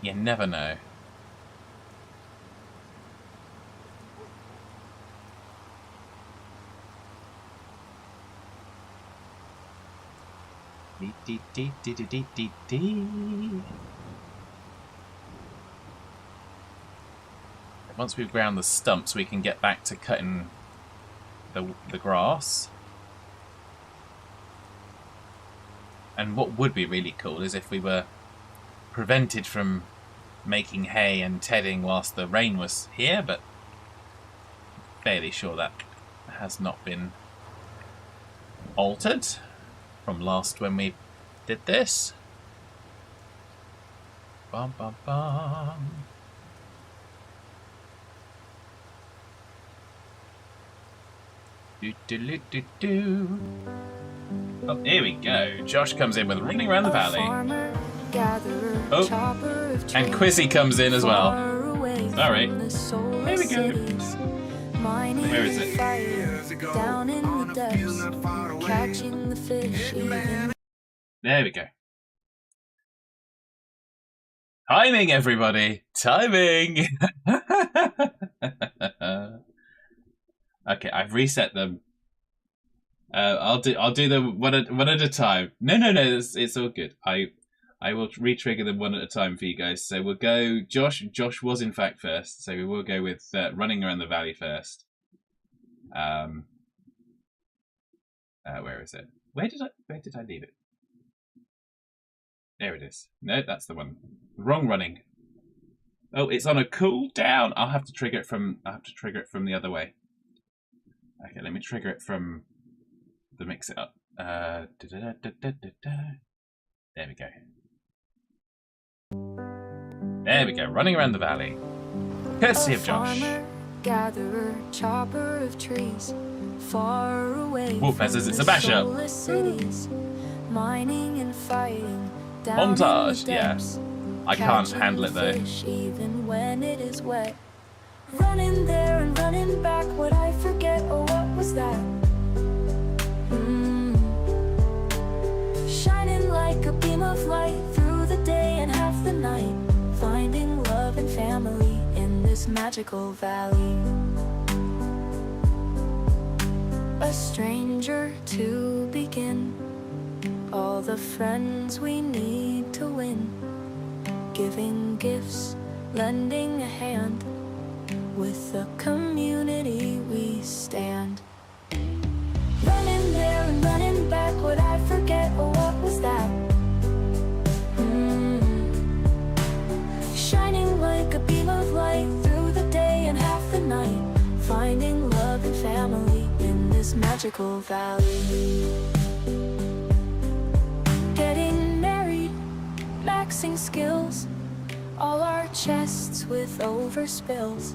Speaker 1: you never know. Once we've ground the stumps, we can get back to cutting the grass. And what would be really cool is if we were prevented from making hay and tedding whilst the rain was here, but fairly sure that has not been altered from last when we did this. Bum bum bum. Do do do do do. Oh, here we go. Josh comes in with Running Around the Valley. Oh, and Quizzy comes in as well. Sorry. Here we go. Where is it?
Speaker 3: Down in the depths, catching the fish.
Speaker 1: There we go. Timing, everybody. Timing. Okay, I've reset them. I'll do them one at a time. No, it's all good. I will re-trigger them one at a time for you guys. So we'll go. Josh was in fact first, so we will go with Running Around the Valley first. Where is it? Where did I leave it? There it is. No, that's the one. Wrong running. Oh, it's on a cooldown. I'll have to trigger it from the other way. Okay, let me trigger it from the mix it up. There we go. There we go. Running Around the Valley. Courtesy of Josh.
Speaker 3: Gatherer, chopper of trees, far away.
Speaker 1: Wolf says it's a mashup.
Speaker 3: Mining and fighting.
Speaker 1: Montage, yeah. I can't handle it though.
Speaker 3: Even when it is wet. Running there and running back, would I forget? Oh, what was that? Shining like a beam of light through the day and half the night. Finding love and family in this magical valley. A stranger to begin. All the friends we need to win. Giving gifts, lending a hand. With the community we stand. Running there and running back, would I forget? Oh, what was that? Shining like a beam of light through the day and half the night. Finding love and family in this magical valley. Getting married, maxing skills. All our chests with overspills.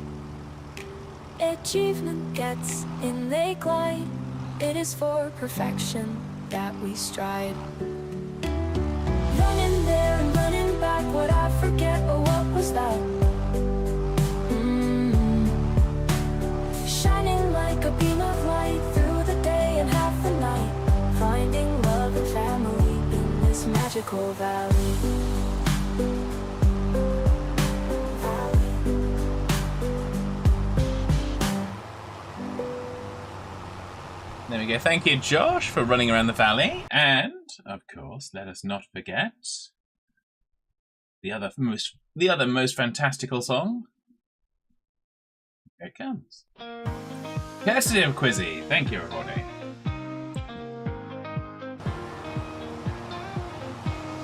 Speaker 3: Achievement gets in, they glide. It is for perfection that we strive. Running there and running back, would I forget? Oh, what was that? Shining like a beam of light through the day and half the night. Finding love and family in this magical valley.
Speaker 1: There we go. Thank you, Josh, for Running Around the Valley. And, of course, let us not forget the other most fantastical song. Here it comes. Courtesy of Quizzy. Thank you, everybody.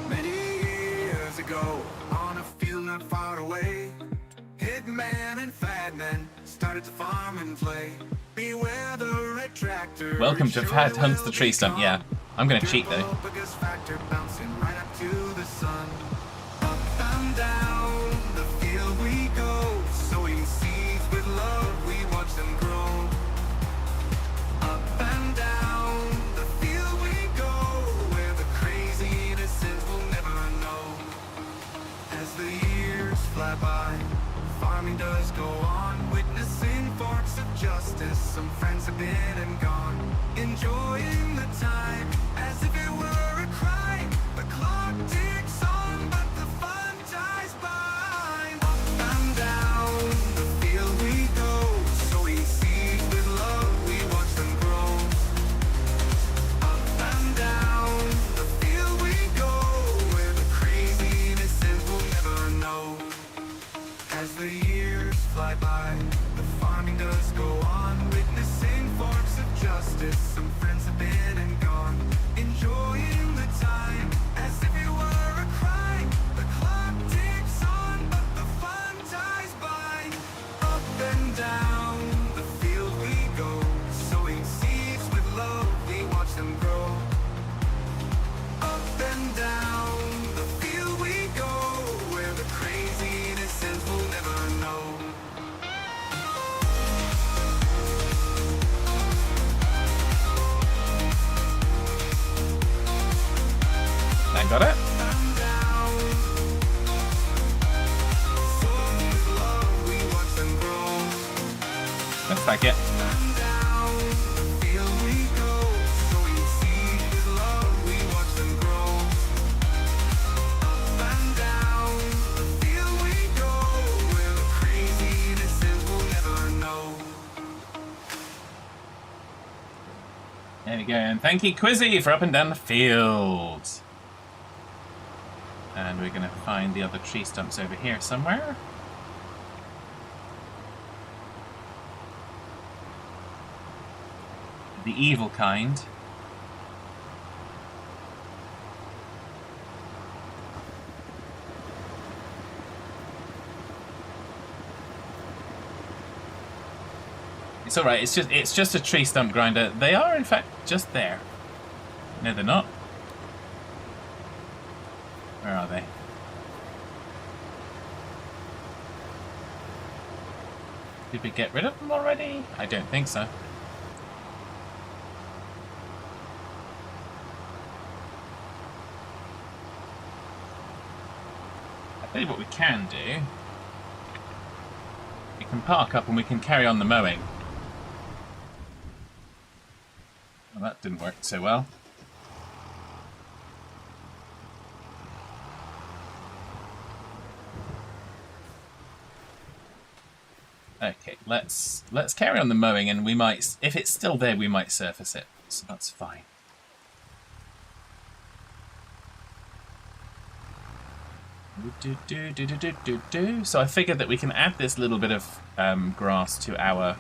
Speaker 3: Many years ago, on a field not far away, Hitman and Fadman started to farm and play. Beware the red tractor.
Speaker 1: Welcome to Fad Hunts the Tree Stump. Yeah, I'm gonna cheat though.
Speaker 3: Factor bouncing right up to the sun. Up and down the field we go, sowing seeds with love. We watch them grow. Up and down the field we go, where the crazy innocent will never know. As the years fly by, farming does go on, witnessing forks of justice. Some friends have been and gone, enjoying the time as if it were a crime. The clock ticks on, but the fun dies by. Up and down the field we go, sowing seeds with love. We watch them grow. Up and down the field we go, where the crazy innocent will never know. As the years fly by, the farming does go on, witnessing forks of justice. Some friends have been and gone,
Speaker 1: Got it? Looks like it. There we go, and thank you, Quizzy, for up and down the field. And we're going to find the other tree stumps over here somewhere. The evil kind. It's alright, it's just a tree stump grinder. They are in fact just there. No, they're not. Where are they? Did we get rid of them already? I don't think so. I'll tell you what we can do. We can park up and we can carry on the mowing. Well, that didn't work so well. Okay, let's carry on the mowing, and we might, if it's still there, we might surface it. So that's fine. So I figured that we can add this little bit of grass to our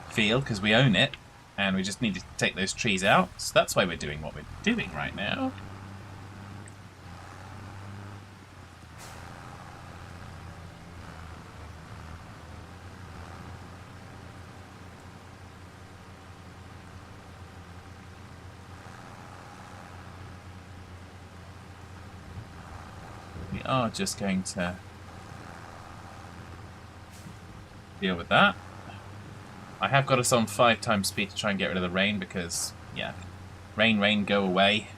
Speaker 1: field because we own it, and we just need to take those trees out. So that's why we're doing what we're doing right now. We are just going to deal with that. I have got us on 5 times speed to try and get rid of the rain because, yeah, rain, go away.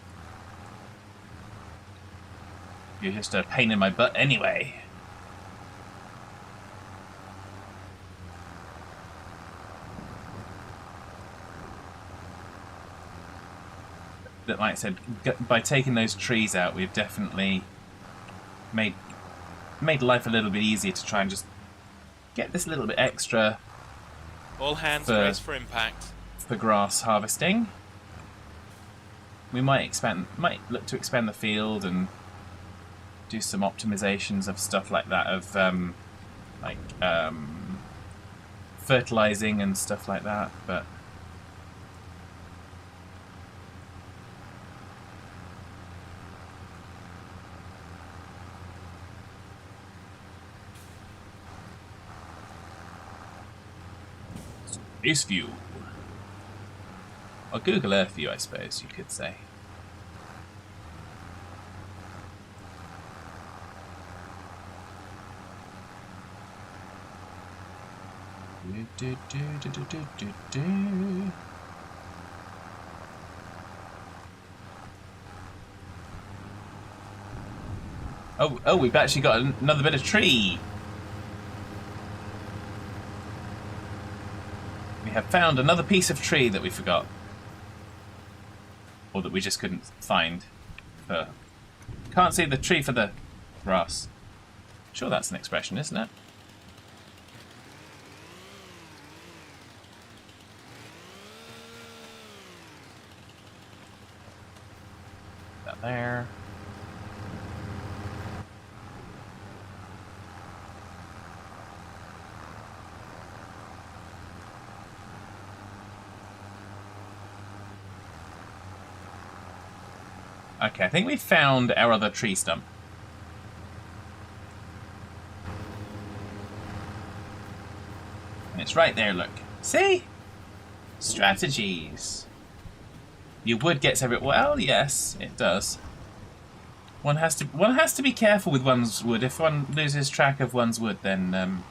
Speaker 1: You're just a pain in my butt anyway. But like I said, by taking those trees out, we've definitely made life a little bit easier to try and just get this little bit extra.
Speaker 2: All hands brace for impact.
Speaker 1: For grass harvesting. We might look to expand the field and do some optimizations of stuff like that, of fertilizing and stuff like that, but Space view. Or Google Earth view, I suppose you could say. Oh, we've actually got another bit of tree. We have found another piece of tree that we forgot. Or that we just couldn't find. Can't see the tree for the grass. Sure, that's an expression, isn't it? That there. Okay, I think we found our other tree stump. And it's right there, look. See? Strategies. Your wood gets every... Well, yes, it does. One has to be careful with one's wood. If one loses track of one's wood, then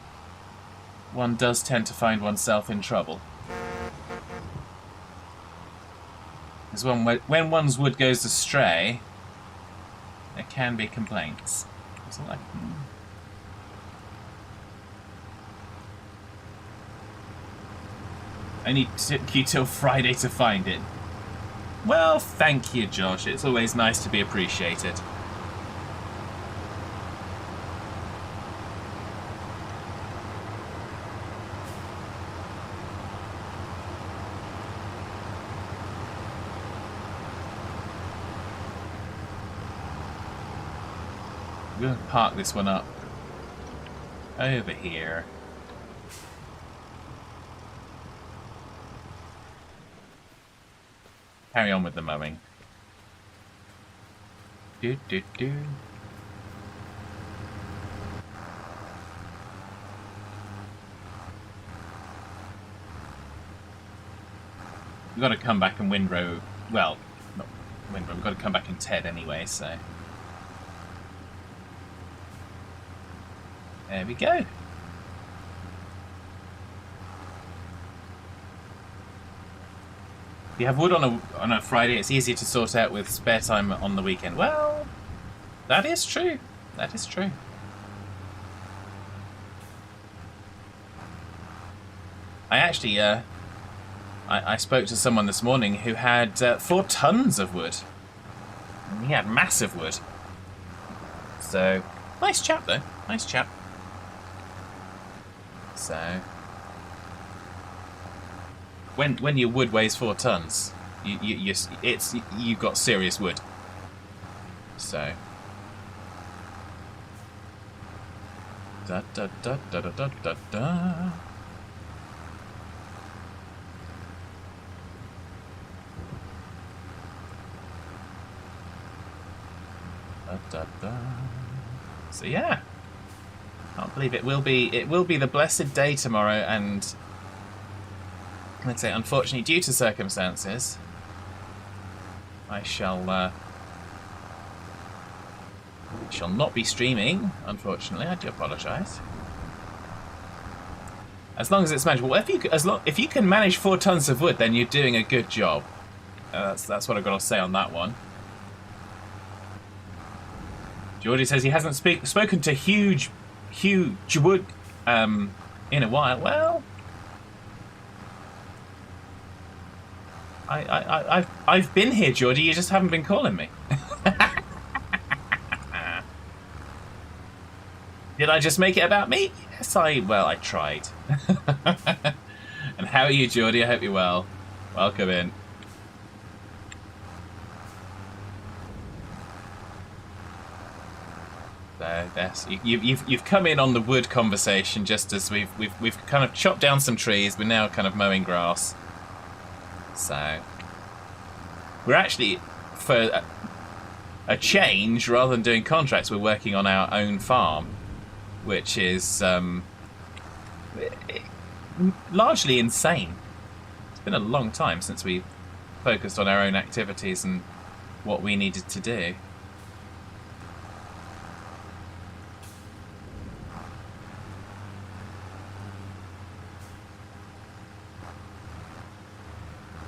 Speaker 1: one does tend to find oneself in trouble. Because when one's wood goes astray, there can be complaints. It's all like, Only took you till Friday to find it. Well, thank you, Josh. It's always nice to be appreciated. I'm going to park this one up over here. Carry on with the mowing. Do. We've got to come back and windrow. Well, not windrow. We've got to come back and Ted anyway, so. There we go. If you have wood on a Friday, it's easier to sort out with spare time on the weekend. Well, that is true. That is true. I actually, I spoke to someone this morning who had 4 tons of wood. And he had massive wood. So, nice chap though. Nice chap. So, when your wood weighs 4 tons, you've got serious wood. So, da da da da da da da da. Da, da, da. So yeah. Can't believe it will be the blessed day tomorrow, and let's say unfortunately due to circumstances I shall not be streaming, unfortunately. I do apologise. As long as it's manageable. If you can manage 4 tons of wood, then you're doing a good job. That's what I've got to say on that one. Geordie says he hasn't spoken to Huge Wood in a while. Well, I've been here, Geordie. You just haven't been calling me. Did I just make it about me? Yes, I tried. And how are you, Geordie? I hope you're well. Welcome in. So you've come in on the wood conversation just as we've kind of chopped down some trees. We're now kind of mowing grass. So we're actually, for a change, rather than doing contracts, we're working on our own farm, which is largely insane. It's been a long time since we focused on our own activities and what we needed to do.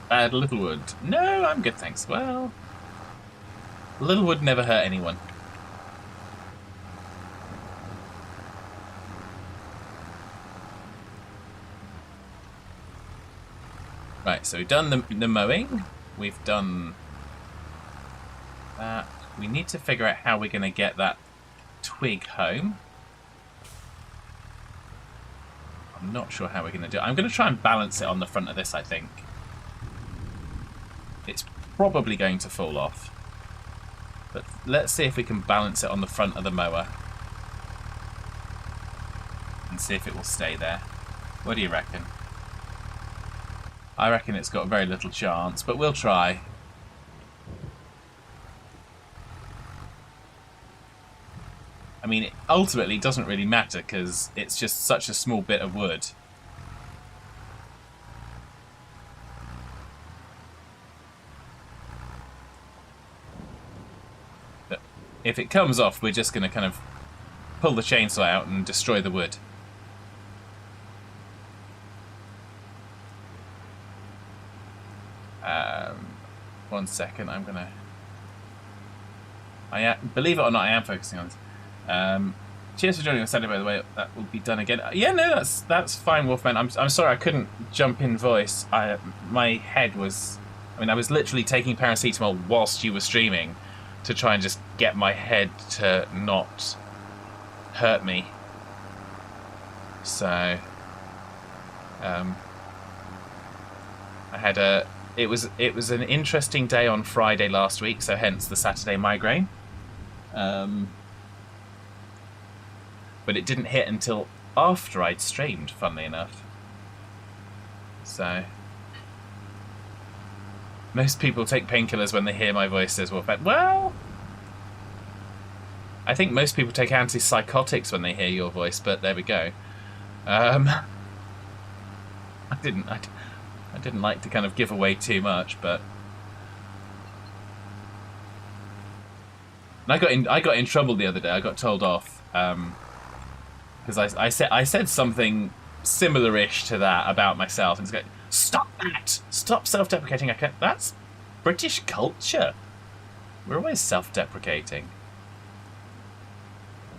Speaker 1: Bad Littlewood. No, I'm good, thanks. Well, Littlewood never hurt anyone. Right, so we've done the mowing. We've done that. We need to figure out how we're going to get that twig home. I'm not sure how we're going to do it. I'm going to try and balance it on the front of this, I think. It's probably going to fall off. But let's see if we can balance it on the front of the mower. And see if it will stay there. What do you reckon? I reckon it's got very little chance, but we'll try. I mean, it ultimately doesn't really matter because it's just such a small bit of wood. But if it comes off, we're just going to kind of pull the chainsaw out and destroy the wood. One second, I'm gonna... Believe it or not, I am focusing on this. Cheers for joining us Saturday, by the way. That will be done again. Yeah, no, that's fine, Wolfman. I'm sorry I couldn't jump in voice. My head was... I was literally taking paracetamol whilst you were streaming to try and just get my head to not hurt me. So... I had a... It was an interesting day on Friday last week, so hence the Saturday migraine. But it didn't hit until after I'd streamed, funnily enough. So... Most people take painkillers when they hear my voice, says Wolfman. Well... I think most people take antipsychotics when they hear your voice, but there we go. I didn't like to kind of give away too much, but... And I got in trouble the other day. I got told off because I said something similar-ish to that about myself, and it's like, stop that! Stop self-deprecating. That's British culture. We're always self-deprecating.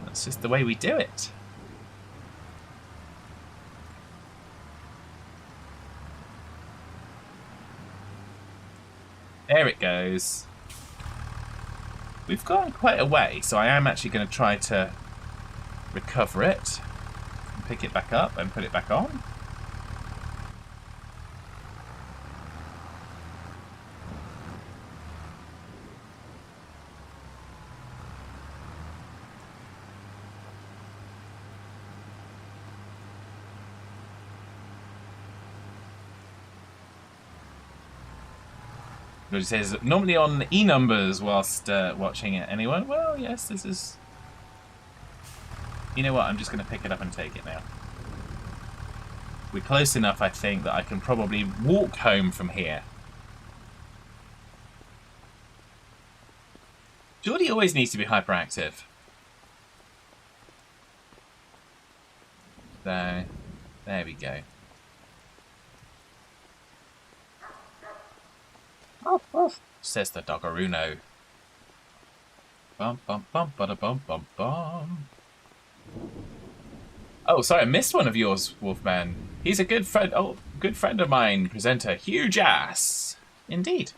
Speaker 1: That's just the way we do it. There it goes. We've gone quite a way, so I am actually going to try to recover it, and pick it back up and put it back on. It says normally on e-numbers whilst watching it. Anyone? Well, yes, this is... You know what? I'm just going to pick it up and take it now. We're close enough, I think, that I can probably walk home from here. Geordie always needs to be hyperactive. So, there we go. Says the doggeruno. Bum bum bum bada bum bum bum. Oh, sorry, I missed one of yours, Wolfman. He's a good friend. Oh, good friend of mine, presenter. Huge ass, indeed.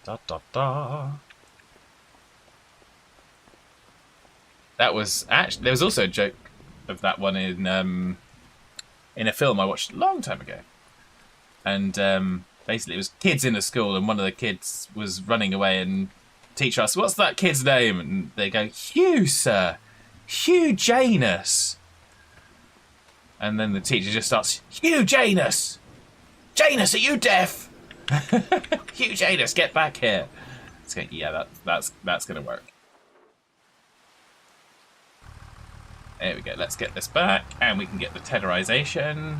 Speaker 1: Da da da. That was actually. There was also a joke of that one in a film I watched a long time ago. And basically it was kids in a school, and one of the kids was running away, and the teacher asked, what's that kid's name? And they go, Hugh, sir. Hugh Janus. And then the teacher just starts, Hugh Janus! Janus, are you deaf? Hugh Janus, get back here. It's going, yeah, that's going to work. There we go, let's get this back, and we can get the tetherization.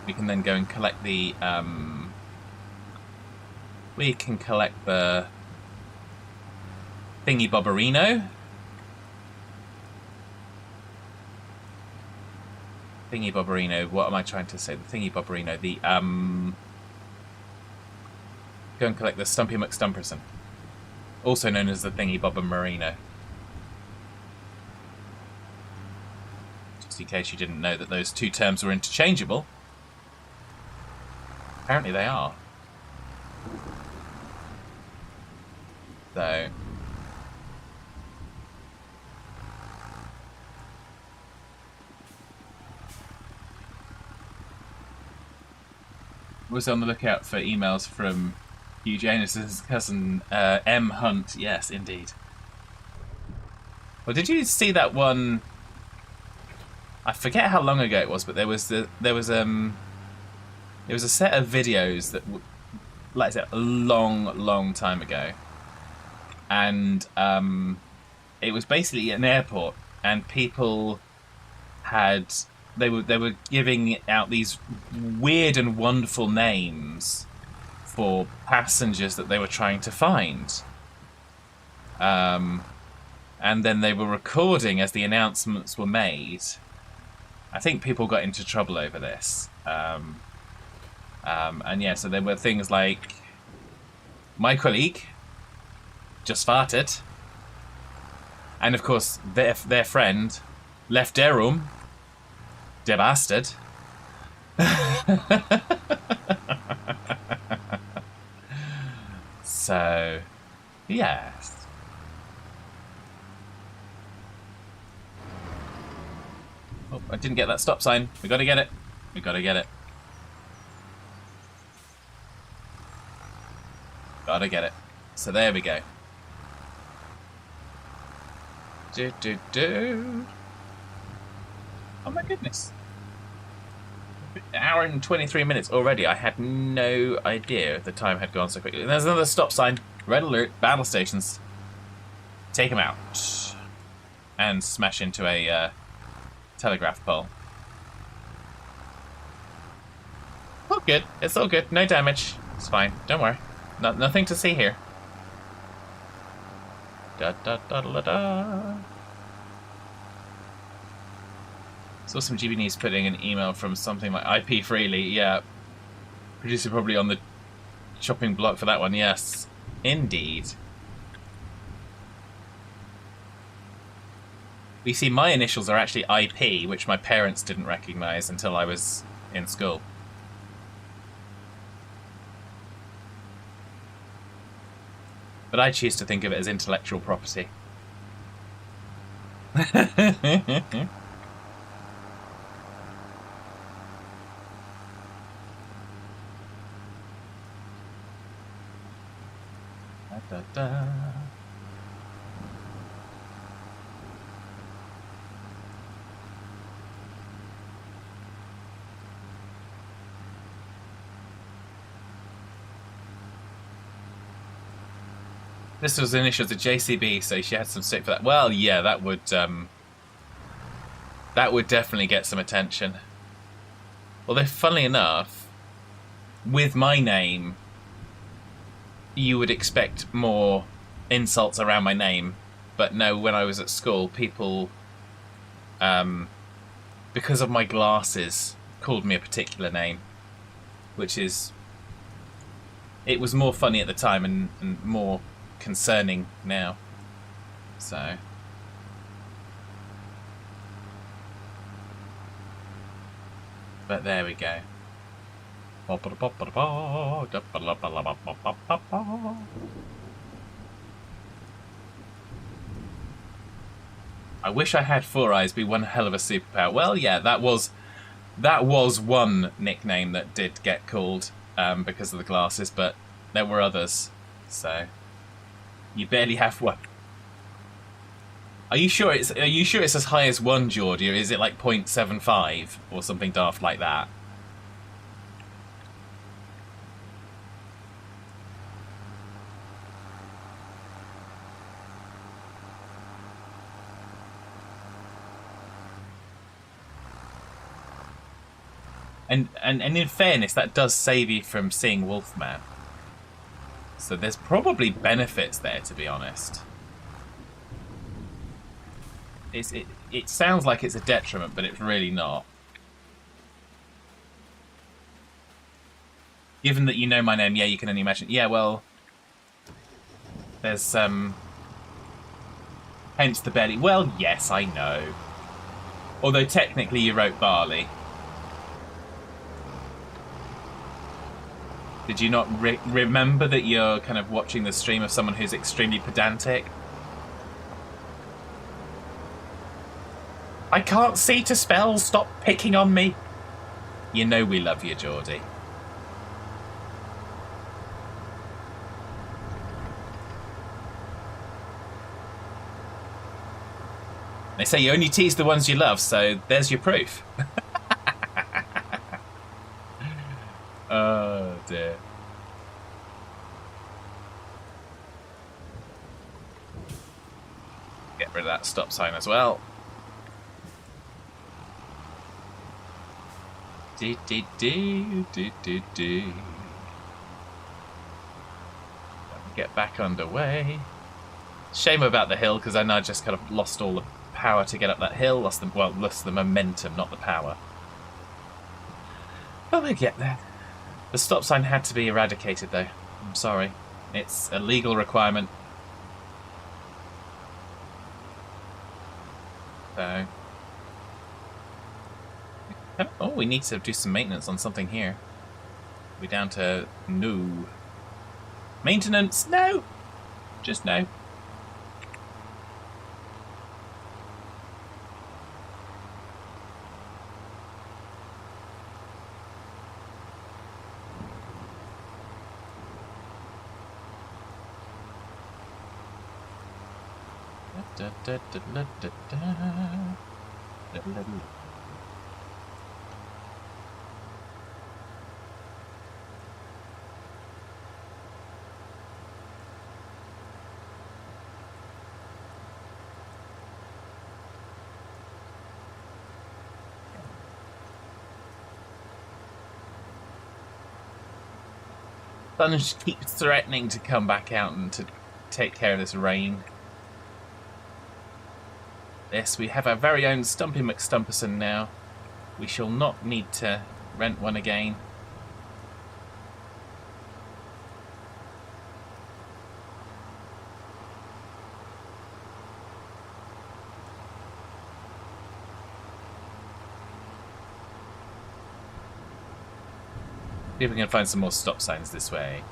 Speaker 1: We can then go and collect the, we can collect the thingy bobberino. Thingy bobberino, what am I trying to say? The thingy bobberino, the, go and collect the Stumpy McStumperson. Also known as the Thingy Bobber Marino. Just in case you didn't know that those two terms were interchangeable. Apparently they are. So... was on the lookout for emails from Hugh Janus's cousin, M. Hunt. Yes, indeed. Well, did you see that one? I forget how long ago it was, but there was a set of videos that, like I said, a long time ago, and it was basically an airport, and people had they were giving out these weird and wonderful names for passengers that they were trying to find. And then they were recording as the announcements were made. I think people got into trouble over this. And yeah, so there were things like my colleague just farted, and of course their friend left their room, der bastard. So, yes. Oh, I didn't get that stop sign. We gotta get it. We gotta get it. Gotta get it. So there we go. Oh my goodness. An hour and 23 minutes already. I had no idea the time had gone so quickly. There's another stop sign. Red alert. Battle stations. Take them out. And smash into a telegraph pole. All good. It's all good. No damage. It's fine. Don't worry. Nothing to see here. Da da da da da. Saw some GBNs putting an email from something like IP Freely. Yeah. Producer probably on the chopping block for that one. Yes. Indeed. You see, my initials are actually IP, which my parents didn't recognize until I was in school. But I choose to think of it as intellectual property. Da, da, da. This was initials of JCB, so she had some stick for that. Well, yeah, that would definitely get some attention. Although, funnily enough, with my name, you would expect more insults around my name. But no, when I was at school, people, because of my glasses, called me a particular name, which is... It was more funny at the time and more concerning now. So... But there we go. I wish I had four eyes. Be one hell of a superpower. Well, yeah, that was one nickname that did get called because of the glasses, but there were others. So you barely have one. Are you sure it's as high as one, Geordie, or is it like 0.75 or something daft like that? And in fairness, that does save you from seeing Wolfman. So there's probably benefits there, to be honest. It sounds like it's a detriment, but it's really not. Given that you know my name, yeah, you can only imagine. Yeah, well, there's hence the belly. Well, yes, I know. Although technically you wrote barley. Did you not remember that you're kind of watching the stream of someone who's extremely pedantic? I can't see to spell. Stop picking on me. You know we love you, Geordie. They say you only tease the ones you love, so there's your proof. Oh dear. Get rid of that stop sign as well. Do. Get back underway. Shame about the hill, because I know I just kind of lost all the power to get up that hill. Lost the momentum, not the power. But we get there. The stop sign had to be eradicated, though. I'm sorry. It's a legal requirement. So... oh, we need to do some maintenance on something here. We're down to no. Maintenance? No! Just no. Sun keeps threatening to come back out and to take care of this rain. Yes, we have our very own Stumpy McStumperson now. We shall not need to rent one again. See if we can find some more stop signs this way.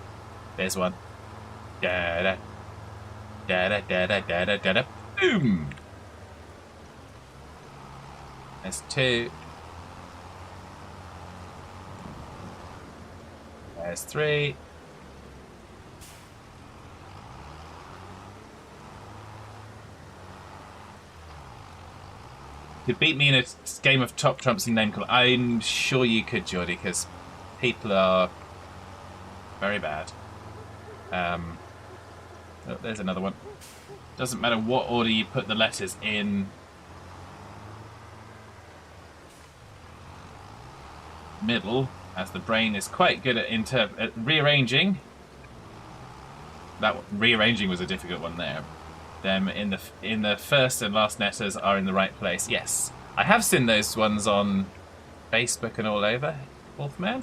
Speaker 1: There's one. Da da da da da da da da da. Boom. There's two. There's three. You could beat me in a game of Top Trumps and Name Call. I'm sure you could, Geordie, because people are very bad. Oh, there's another one. Doesn't matter what order you put the letters in. Middle, as the brain is quite good at rearranging. That rearranging was a difficult one there. Them in the first and last letters are in the right place. Yes, I have seen those ones on Facebook and all over, Wolfman.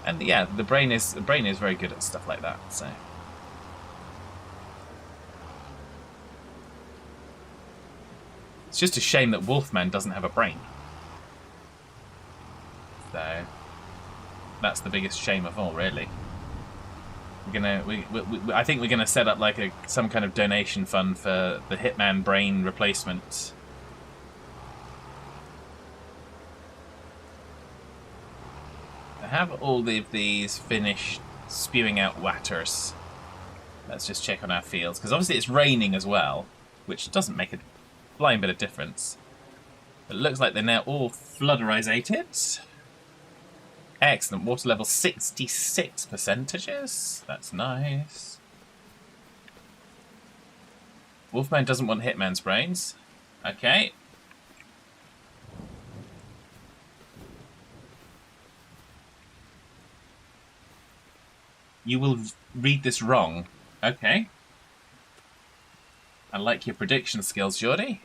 Speaker 1: And yeah, the brain is very good at stuff like that. So it's just a shame that Wolfman doesn't have a brain. So that's the biggest shame of all, really. I think we're gonna set up like some kind of donation fund for the Hitman brain replacement. I have all of these finished spewing out watters. Let's just check on our fields, because obviously it's raining as well, which doesn't make a flying bit of difference. It looks like they're now all flooderizated. Excellent. Water level 66%. That's nice. Wolfman doesn't want Hitman's brains. Okay. You will read this wrong. Okay. I like your prediction skills, Geordie.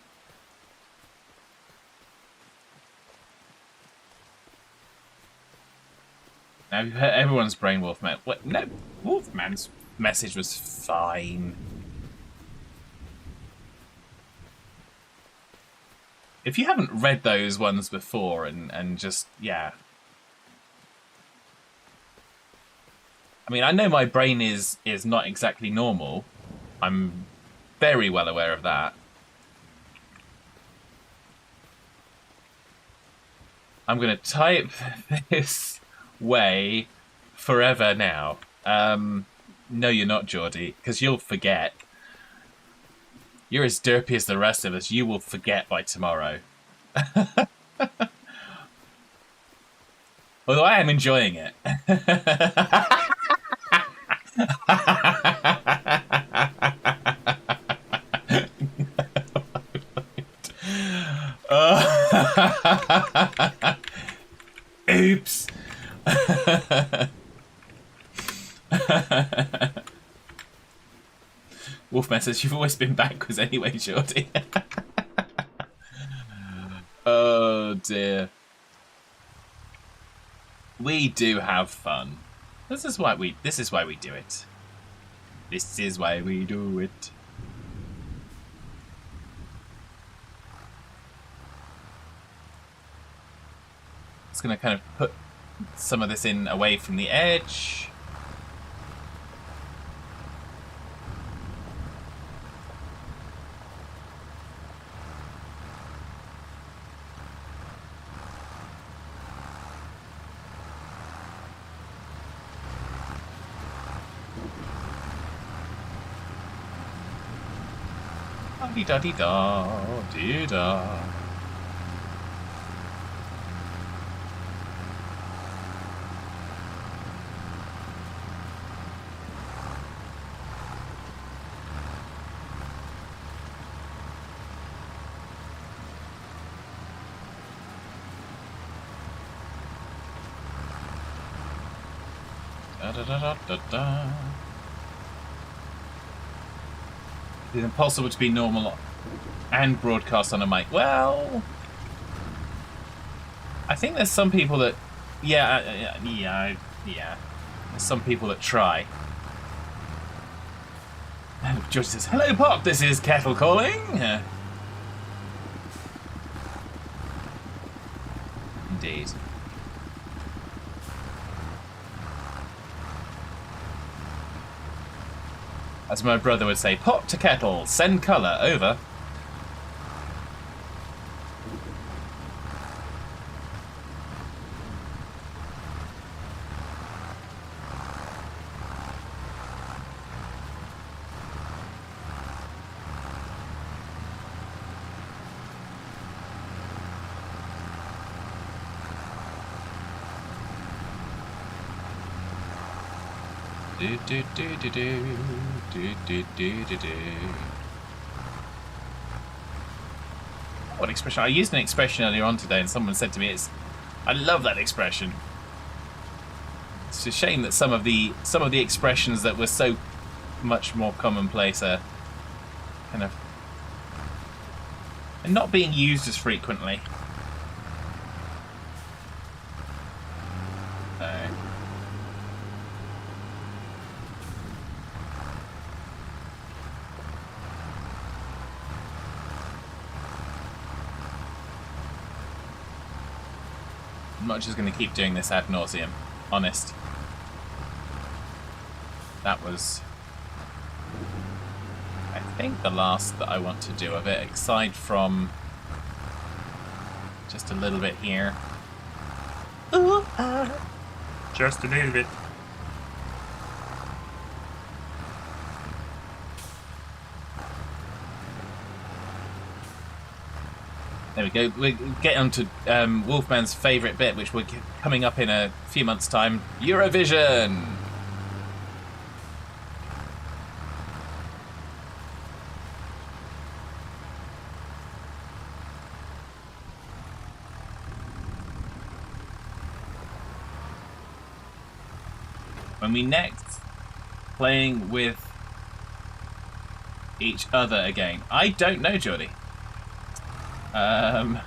Speaker 1: Now you've hurt everyone's brain, Wolfman. What? No, Wolfman's message was fine. If you haven't read those ones before and just, yeah. I mean, I know my brain is not exactly normal. I'm very well aware of that. I'm going to type this way forever now. No, you're not, Geordie, because you'll forget. You're as derpy as the rest of us. You will forget by tomorrow. Although I am enjoying it. Oops. Wolfman says you've always been backwards anyway, Jordy. Oh dear. We do have fun. This is why we do it. This is why we do it. It's gonna kind of put some of this in away from the edge. Da-dee-da-dee-da, dee-da. Da-da-da-da-da-da. It's impossible to be normal and broadcast on a mic. Well, I think there's some people that, yeah. There's some people that try. George says, "Hello, Pop. This is Kettle calling." Indeed. As my brother would say, "Pot to kettle, send colour, over." What expression? I used an expression earlier on today and someone said to me, I love that expression. It's a shame that some of the expressions that were so much more commonplace are kind of and not being used as frequently. I'm not just going to keep doing this ad nauseum. Honest. That was, I think, the last that I want to do of it, aside from just a little bit here. Ooh, just a little bit. There we go. We get on to Wolfman's favourite bit, which we're coming up in a few months' time. Eurovision! When we next playing with each other again? I don't know, Geordie. I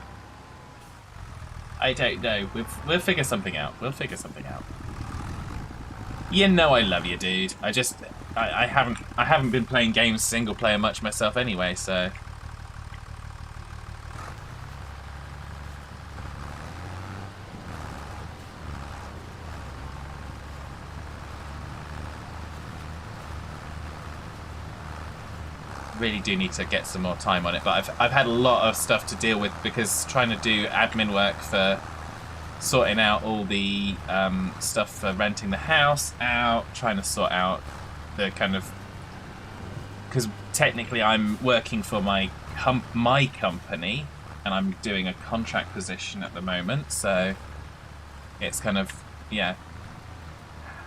Speaker 1: don't know. We'll figure something out. We'll figure something out. You know I love you, dude. I haven't been playing games single player much myself anyway, so. Really do need to get some more time on it, but I've had a lot of stuff to deal with because trying to do admin work for sorting out all the stuff for renting the house out, trying to sort out the kind of, because technically I'm working for my company and I'm doing a contract position at the moment, so it's kind of, yeah,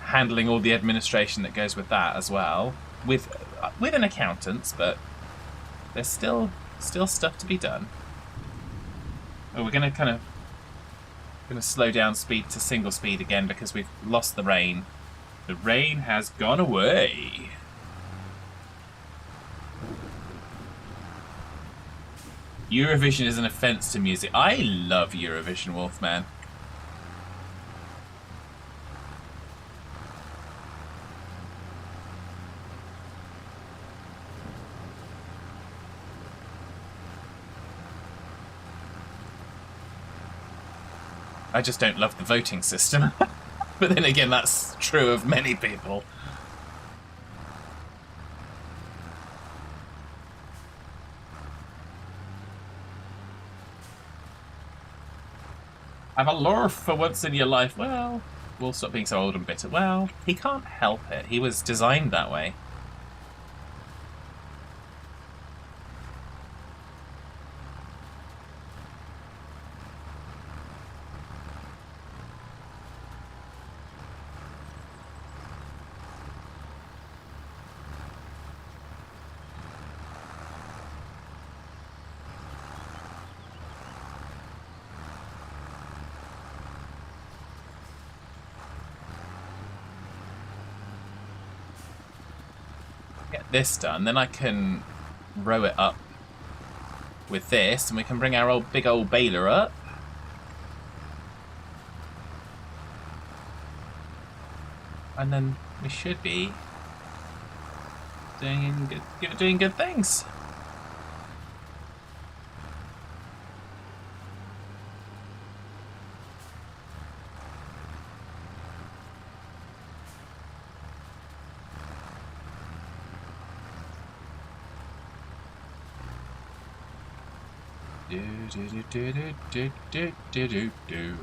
Speaker 1: handling all the administration that goes with that as well, with an accountant, but there's still stuff to be done. Oh, we're gonna slow down speed to single speed again because we've lost the rain. The rain has gone away. Eurovision is an offence to music. I love Eurovision, Wolfman. I just don't love the voting system. But then again, that's true of many people. Have a lurf for once in your life. Well, we'll stop being so old and bitter. Well, he can't help it. He was designed that way. Get this done, then I can row it up with this, and we can bring our big old baler up. And then we should be doing good things. Do.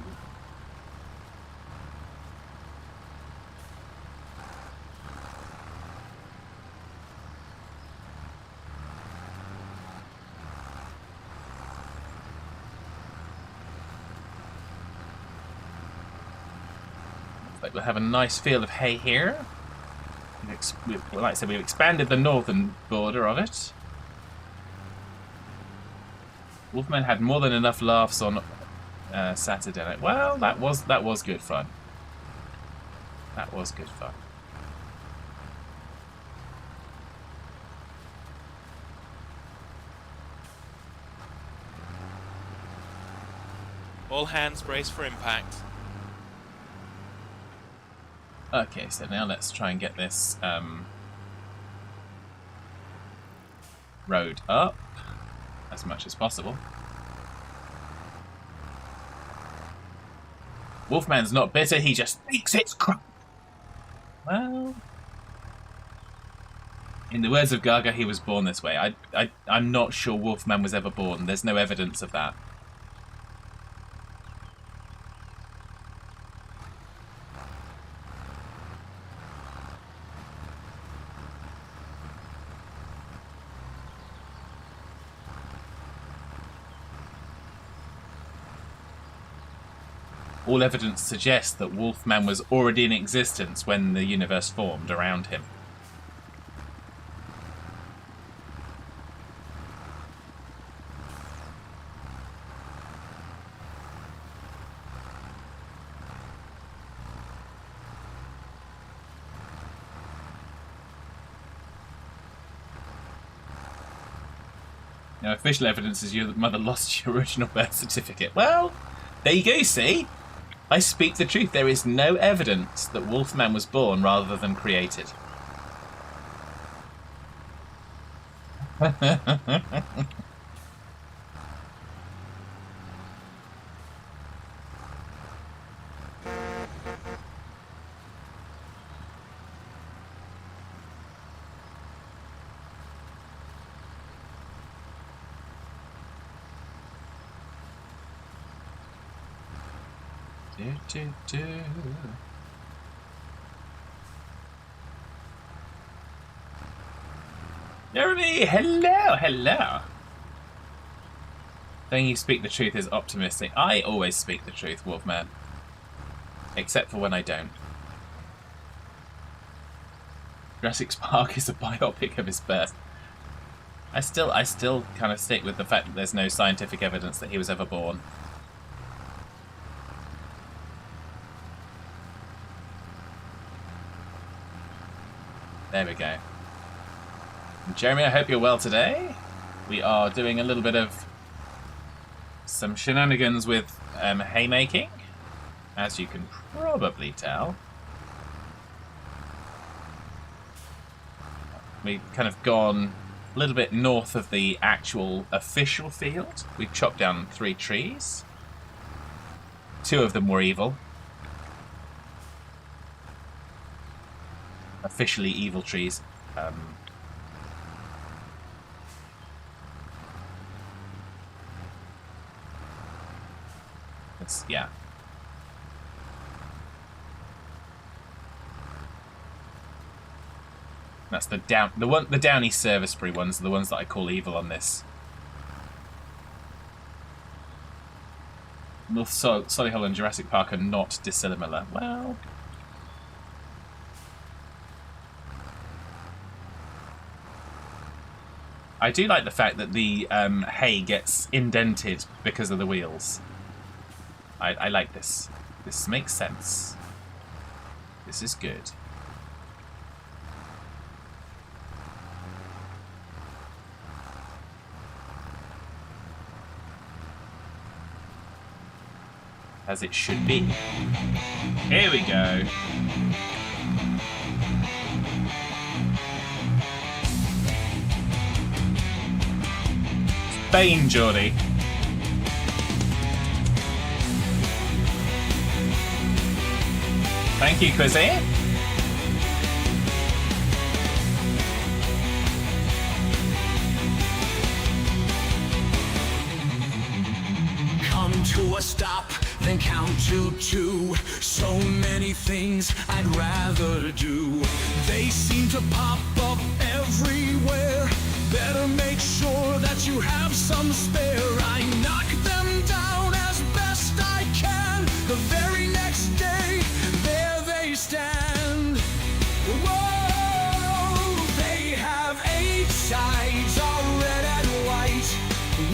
Speaker 1: Like we'll have a nice field of hay here. Like I said, we've expanded the northern border of it. Wolfman had more than enough laughs on Saturday night. Well, that was good fun. That was good fun.
Speaker 2: All hands brace for impact.
Speaker 1: Okay, so now let's try and get this road up as much as possible. Wolfman's not bitter, he just thinks it's crap. Well, in the words of Gaga, he was born this way. I'm not sure Wolfman was ever born. There's no evidence of that. All evidence suggests that Wolfman was already in existence when the universe formed around him. Now, official evidence is your mother lost your original birth certificate. Well, there you go, see? I speak the truth. There is no evidence that Wolfman was born rather than created. Jeremy, hello. Saying you speak the truth is optimistic. I always speak the truth, Wolfman. Except for when I don't. Jurassic Park is a biopic of his birth. I still kind of stick with the fact that there's no scientific evidence that he was ever born. There we go. And Jeremy, I hope you're well today. We are doing a little bit of some shenanigans with haymaking, as you can probably tell. We've kind of gone a little bit north of the actual official field. We've chopped down 3 trees. 2 of them were evil. Officially evil trees. Yeah. That's the Downy Servicebury ones are the ones that I call evil on this. North Solihull and Jurassic Park are not dissimilar. Well, I do like the fact that the hay gets indented because of the wheels. I like this. This makes sense. This is good. As it should be. Here we go. Spain, Geordie. Thank you, Quizzy.
Speaker 3: Come to a stop, then count to 2. So many things I'd rather do. They seem to pop up everywhere. Better make sure that you have some spare. I knock them down as best I can. The very next day, there they stand. Whoa, they have 8 sides, all red and white.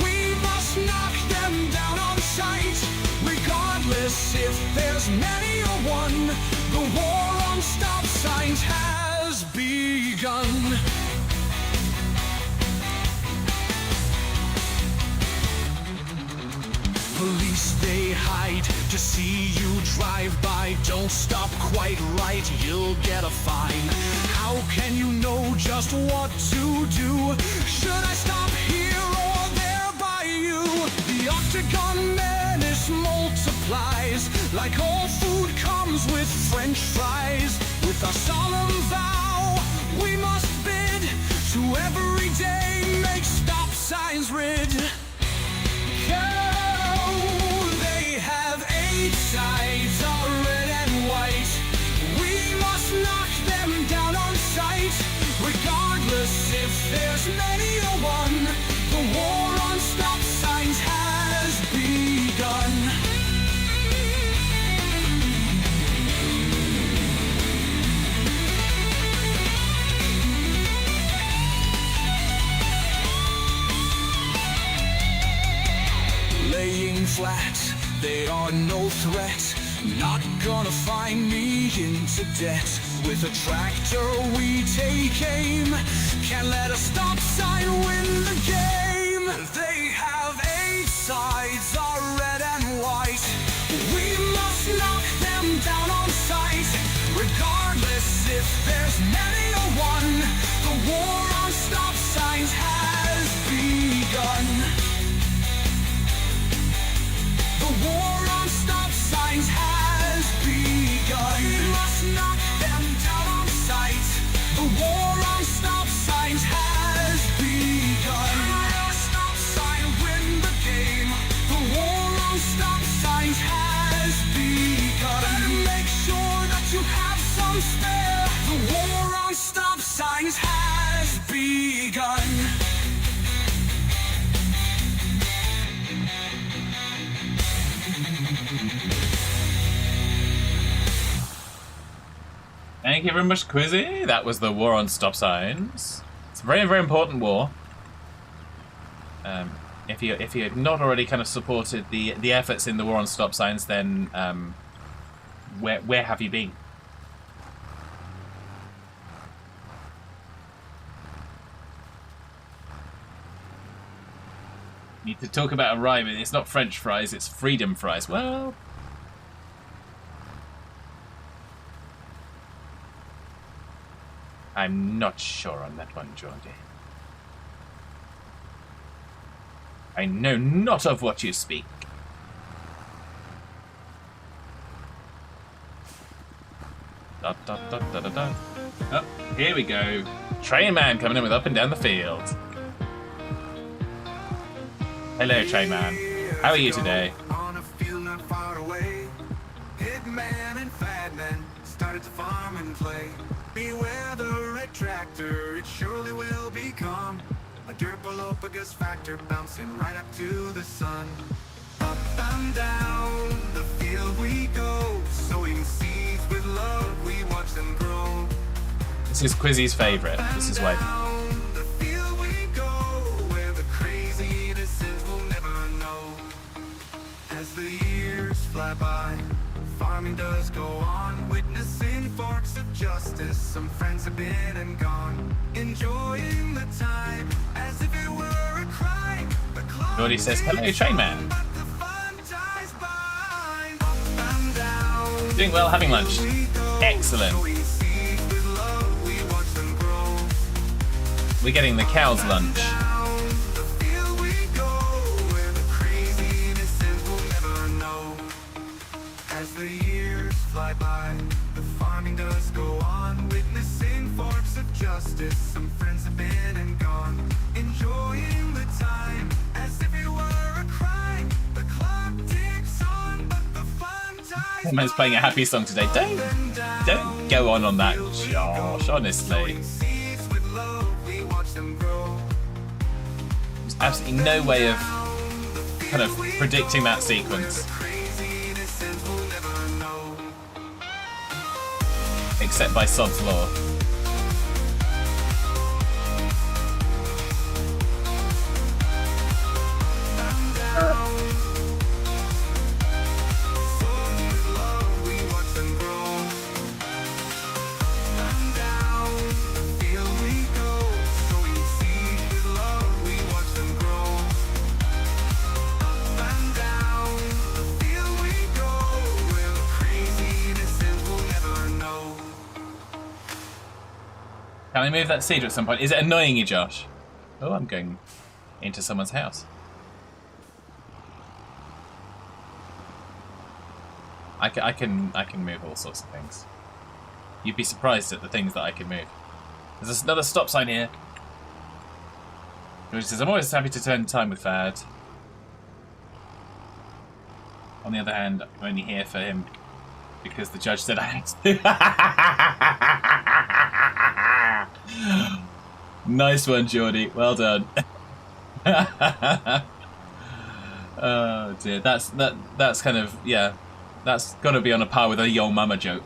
Speaker 3: We must knock them down on sight. Regardless if there's many or one, the war on stop signs has begun. Police, they hide to see you drive by. Don't stop quite right, you'll get a fine. How can you know just what to do? Should I stop here or there by you? The octagon menace multiplies. Like all food comes with French fries. With a solemn vow, we must bid to every day make stop signs rid. Sides are red and white. We must knock them down on sight. Regardless if there's many or one, the war on stop signs has begun. Laying flat, they are no threat. Not gonna find me into debt. With a tractor we take aim. Can't let a stop sign win the game. They have 8 sides, are red and white. We must knock them down on sight. Regardless if there's many or one, the war on stop signs has begun. The war on stop signs has begun. We must knock them down on sight. The war on stop signs has begun. Let a stop sign win the game. The war on stop signs has begun. Better make sure that you have some spare. The war on stop signs has begun.
Speaker 1: Thank you very much, Quizzy. That was the war on stop signs. It's a very, very important war. If you have not already kind of supported the efforts in the war on stop signs, then where have you been? Need to talk about a rhyme. It's not French fries, it's freedom fries. Well... I'm not sure on that one, Geordie. I know not of what you speak. Da, da, da, da, da, da. Oh, here we go. Train man coming in with up and down the field. Hello, train man. How are you today?
Speaker 3: On a field not far away, Hitman and Fadman started to farm and play. Beware the red tractor, it surely will become a Derpalopagus factor bouncing right up to the sun. Up and down the field we go, sowing seeds with love, we watch them grow.
Speaker 1: This is Quizzy's favourite. This is why.
Speaker 3: Down the field we go, where the crazy innocents will never know. As the years fly by, farming does go on, witnessing forks of justice. Some friends have been and gone, enjoying the time as if it were a crime. The clock
Speaker 1: Geordie says, hello, train man.
Speaker 3: but the fun dies by. Up and down
Speaker 1: Doing well, having lunch.
Speaker 3: we go,
Speaker 1: Excellent.
Speaker 3: sowing seeds with love, we watch them grow.
Speaker 1: We're getting the cow's lunch.
Speaker 3: Down the field we go, where the crazy innocents will never know. As the years fly by, the farming does go on, witnessing forks of justice. Some friends have been and gone, enjoying the time as if it were a crime. The clock ticks on, but the fun dies.
Speaker 1: Man's playing a happy song today. Don't go on that, Josh. Honestly,
Speaker 3: Seeds with love, we watch them grow.
Speaker 1: there's absolutely no way of kind of predicting that sequence,
Speaker 3: Crazy innocents will never know.
Speaker 1: except by Sod's Law. Can I move that cedar at some point? Is it annoying you, Josh? Oh, I'm going into someone's house. I can move all sorts of things. You'd be surprised at the things that I can move. There's another stop sign here. Which says, I'm always happy to turn time with Fad. On the other hand, I'm only here for him because the judge said I had to. Nice one, Geordie. Well done. Oh dear, that's kind of, yeah, that's got to be on a par with a Yo Mama joke.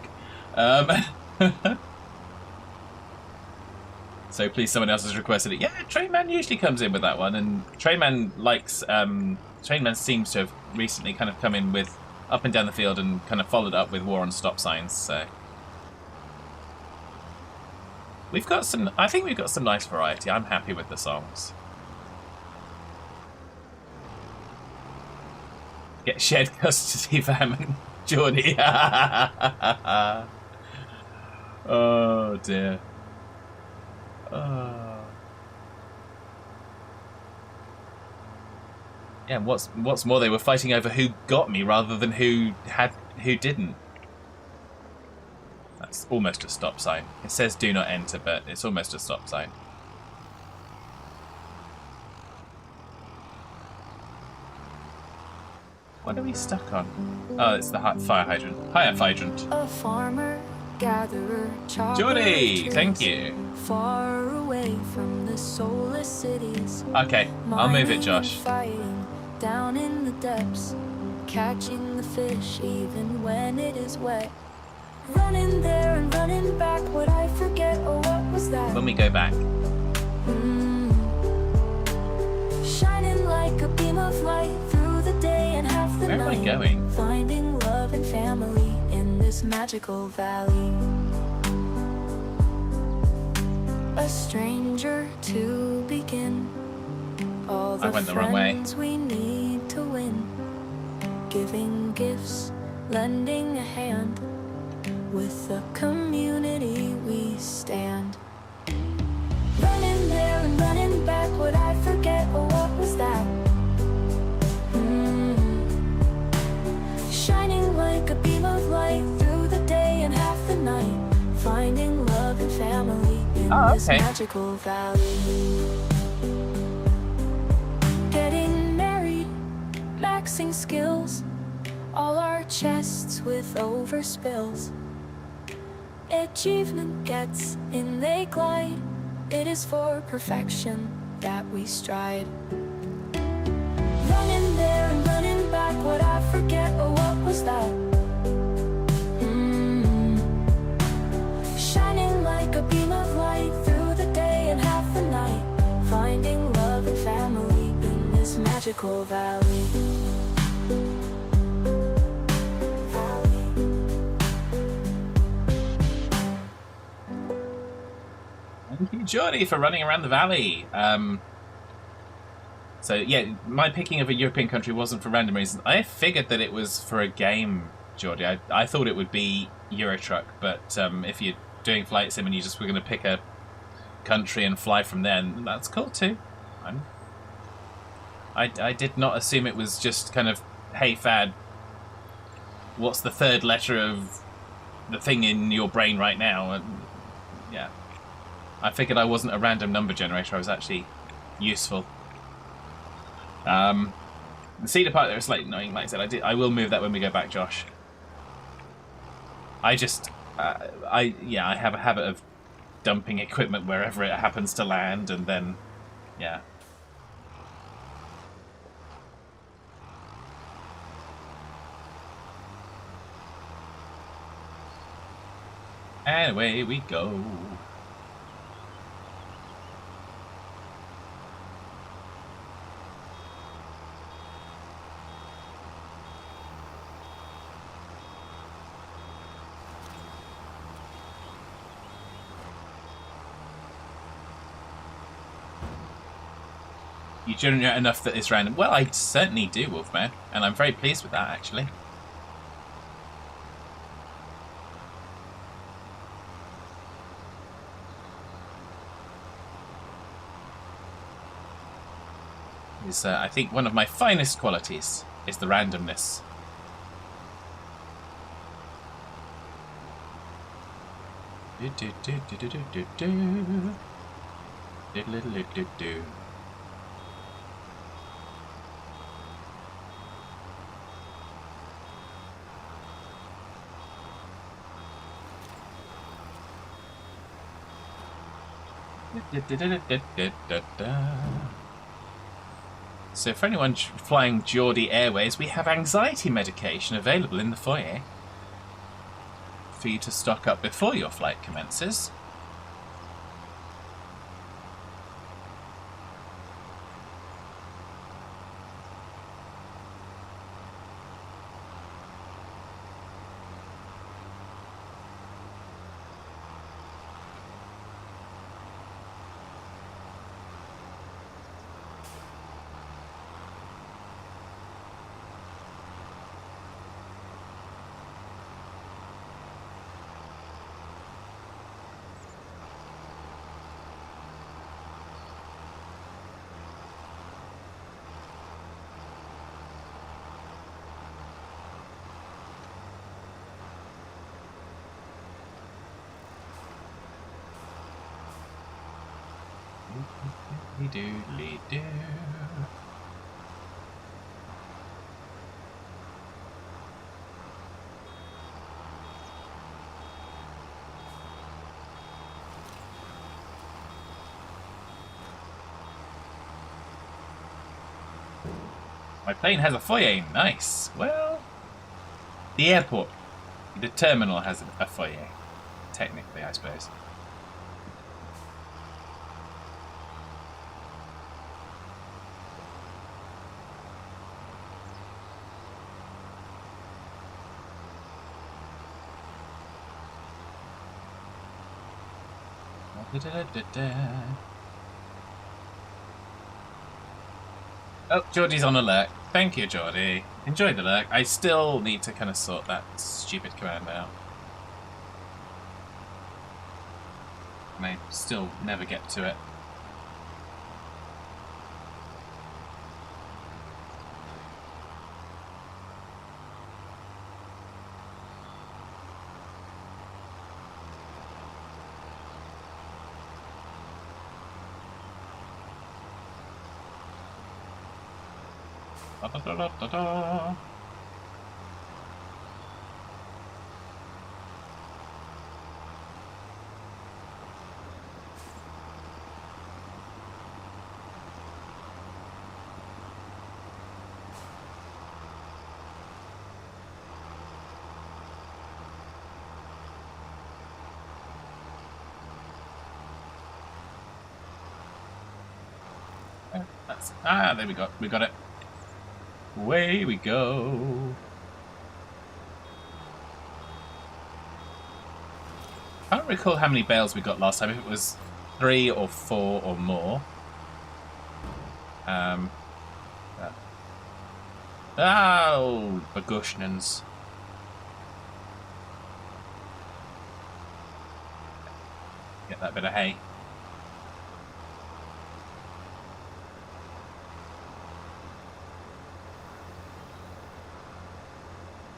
Speaker 1: So please, someone else has requested it. Yeah, Trainman usually comes in with that one, and Trainman likes. Trainman seems to have recently kind of come in with Up and Down the Field and kind of followed up with War on Stop Signs. So we've got some. I think we've got some nice variety. I'm happy with the songs. Get shared custody for him and Geordie. Oh dear. Yeah, and what's more, they were fighting over who got me rather than who didn't. That's almost a stop sign. It says do not enter, but it's almost a stop sign. What are we stuck on? Oh, it's the fire hydrant. Fire hydrant.
Speaker 5: A farmer, gatherer,
Speaker 1: Geordie, thank you.
Speaker 5: Far away from the soulless cities.
Speaker 1: Okay, I'll move it, Josh.
Speaker 5: Fighting down in the depths, catching the fish even when it is wet. Running there and running back, would I forget? Oh, what was that?
Speaker 1: When we go back.
Speaker 5: Shining like a beam of light through the day and half the
Speaker 1: Where
Speaker 5: night.
Speaker 1: am I going?
Speaker 5: Finding love and family in this magical valley. A stranger to begin. All
Speaker 1: I went the wrong way.
Speaker 5: friends we need to win, giving gifts, lending a hand. With the community we stand. Running there and running back, would I forget, or what was that? Shining like a beam of light through the day and half the night, finding love and family in this magical valley. Getting married, maxing skills, all our chests with overspills. Achievement gets in, they glide. It is for perfection that we stride. Running there and running back, would I forget, or what was that? Shining like a beam of light through the day and half the night, finding love and family in this magical valley.
Speaker 1: Thank you, Geordie, for running around the valley. So yeah, my picking of a European country wasn't for random reasons. I figured that it was for a game, Geordie. I thought it would be Euro Truck, but if you're doing flight sim and you just were going to pick a country and fly from there, that's cool too. I did not assume it was just kind of, hey Fad, what's the third letter of the thing in your brain right now? And yeah, I figured I wasn't a random number generator. I was actually useful. The cedar part there is slightly annoying. Like I said, I will move that when we go back, Josh. I just, I have a habit of dumping equipment wherever it happens to land, and then, yeah. And away we go. You generate enough that it's random. Well, I certainly do, Wolfman, and I'm very pleased with that, actually. I think one of my finest qualities is the randomness. So for anyone flying Geordie Airways, we have anxiety medication available in the foyer for you to stock up before your flight commences. Doodly-doo. My plane has a foyer. Nice. Well, the airport, the terminal has a foyer. Technically, I suppose. Oh, Geordie's on alert. Thank you, Geordie. Enjoy the lurk. I still need to kind of sort that stupid command out. And I still never get to it. Da, da, da, da, da. There we go. We got it. Away we go. I don't recall how many bales we got last time. If it was 3 or 4 or more. Oh, Bagushnans. Get that bit of hay.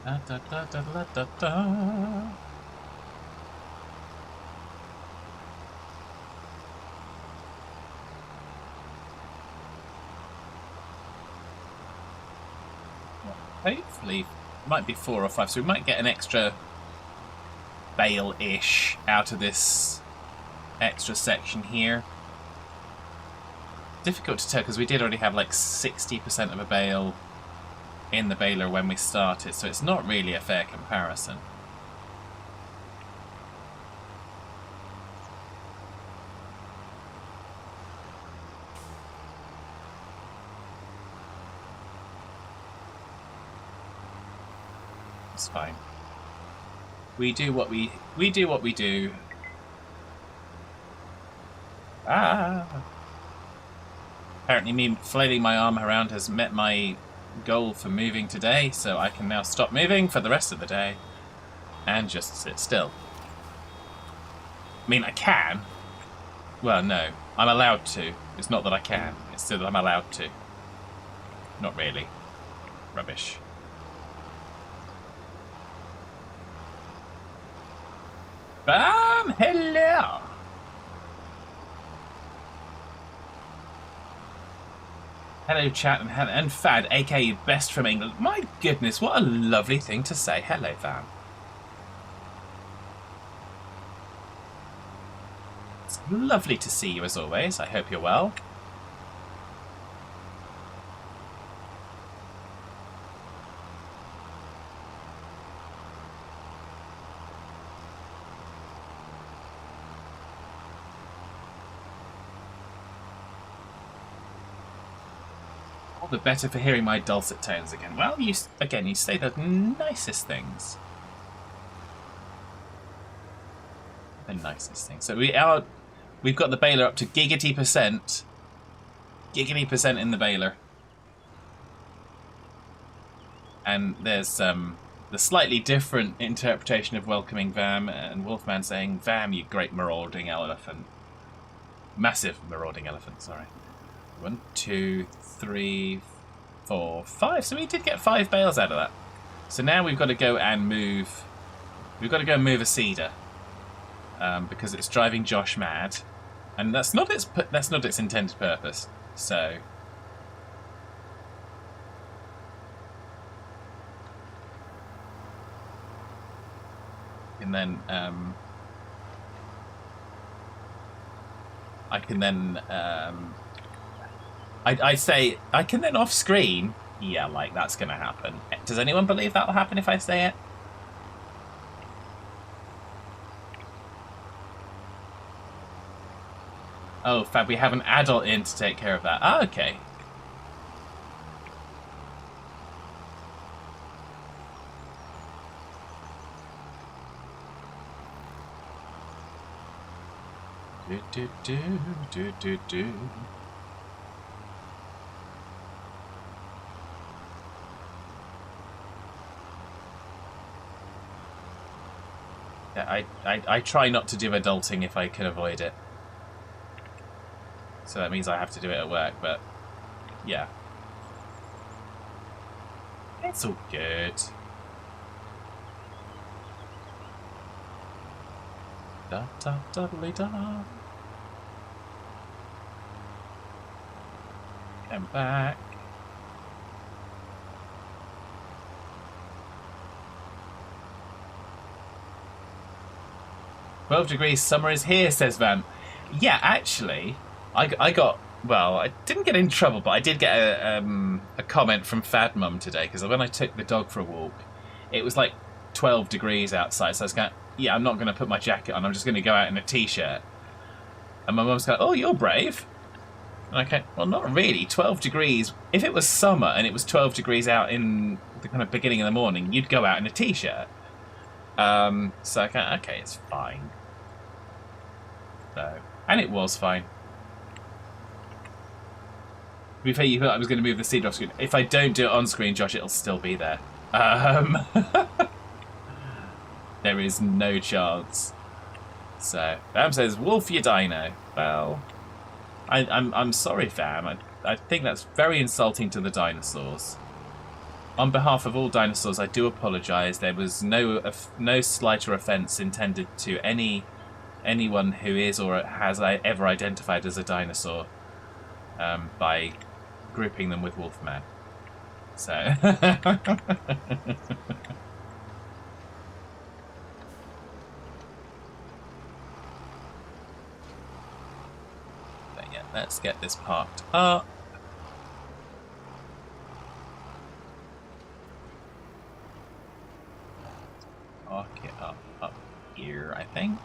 Speaker 1: Da, da, da, da, da, da, da. Hopefully, might be 4 or 5, so we might get an extra bale-ish out of this extra section here. Difficult to tell because we did already have like 60% of a bale in the baler when we started, so it's not really a fair comparison. It's fine. We do what we do what we do. Apparently me flailing my arm around has met my goal for moving today, so I can now stop moving for the rest of the day and just sit still. I mean, I can. Well, no. I'm allowed to. It's not that I can. It's that I'm allowed to. Not really. Rubbish. Hello! Hello, chat, and Fad, aka Best from England. My goodness, what a lovely thing to say. Hello, Van. It's lovely to see you as always. I hope you're well. The better for hearing my dulcet tones again. Well, you say the nicest things. The nicest things. So we've got the baler up to giggity percent. Giggity percent in the baler. And there's the slightly different interpretation of welcoming Vam, and Wolfman saying, "Vam, you great marauding elephant." Massive marauding elephant, sorry. 1, 2, 3, 4, 5. So we did get 5 bales out of that. So now we've got to go and move. We've got to go and move a cedar because it's driving Josh mad, and that's not its intended purpose. So. And then I can then I say I can then off screen. Yeah, like that's gonna happen. Does anyone believe that'll happen if I say it? Oh, fab! We have an adult in to take care of that. Ah, okay. Do do do do do do. I try not to do adulting if I can avoid it. So that means I have to do it at work, but yeah. It's all good. Da da da da da. Come back. "12 degrees, summer is here," says Van. Yeah, actually, I got, well, I didn't get in trouble, but I did get a comment from Fad Mum today, because when I took the dog for a walk, it was like 12 degrees outside, so I was going, yeah, I'm not going to put my jacket on, I'm just going to go out in a t-shirt. And my mum's going, "Oh, you're brave." And I go, well, not really. 12 degrees, if it was summer and it was 12 degrees out in the kind of beginning of the morning, you'd go out in a t-shirt. So I go, okay, it's fine. So, and it was fine. To be fair, you thought I was going to move the seed off screen. If I don't do it on screen, Josh, it'll still be there. There is no chance. So, Fam says, "Wolf, you dino." Well, I'm sorry, Fam. I think that's very insulting to the dinosaurs. On behalf of all dinosaurs, I do apologise. There was no slighter offence intended to anyone who is or has ever identified as a dinosaur by grouping them with Wolfman. So. But yeah, let's get this parked up. Park it up here, I think.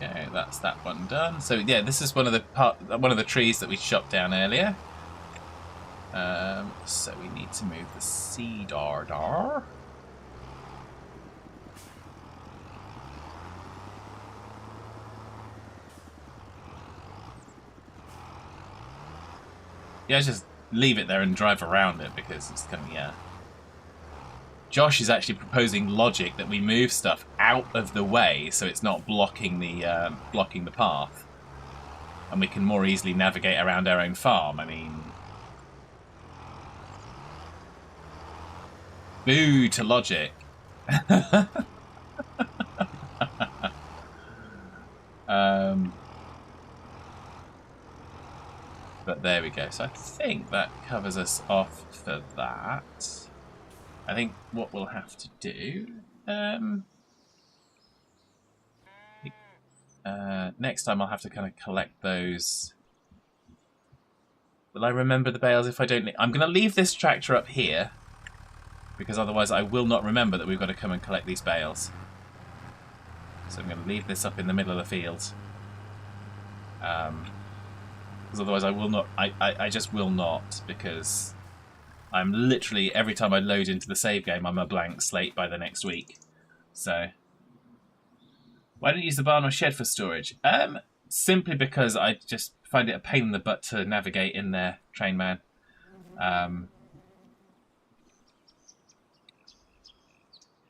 Speaker 1: Okay, that's that one done. So yeah, this is one of the trees that we chopped down earlier. So we need to move the cedar dar. Yeah, just leave it there and drive around it because it's kind of, yeah. Josh is actually proposing logic that we move stuff out of the way so it's not blocking the path, and we can more easily navigate around our own farm. I mean, boo to logic. But there we go. So I think that covers us off for that. I think what we'll have to do next time I'll have to kind of collect those. Will I remember the bales if I don't? I'm going to leave this tractor up here because otherwise I will not remember that we've got to come and collect these bales. So I'm going to leave this up in the middle of the field. Because otherwise I will not. I just will not, because I'm literally, every time I load into the save game, I'm a blank slate by the next week. So, why don't you use the barn or shed for storage? Simply because I just find it a pain in the butt to navigate in there, Train Man.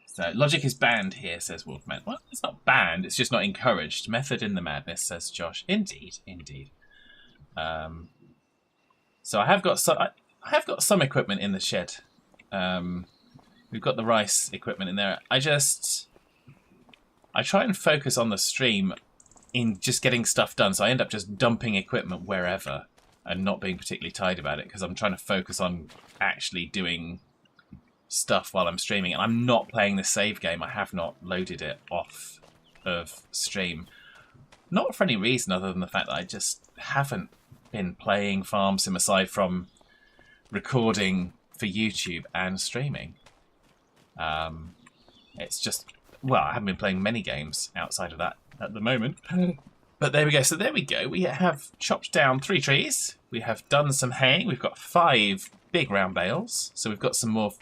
Speaker 1: So, logic is banned here, says Wolfman. Well, it's not banned, it's just not encouraged. Method in the madness, says Josh. Indeed, indeed. So I have got some equipment in the shed. We've got the rice equipment in there. I try and focus on the stream in just getting stuff done, so I end up just dumping equipment wherever and not being particularly tight about it because I'm trying to focus on actually doing stuff while I'm streaming. And I'm not playing the save game. I have not loaded it off of stream. Not for any reason other than the fact that I just haven't been playing Farm Sim aside from recording for YouTube and streaming. It's just, well, I haven't been playing many games outside of that at the moment. But there we go. So there we go. We have chopped down 3 trees. We have done some haying. We've got 5 big round bales. So we've got some more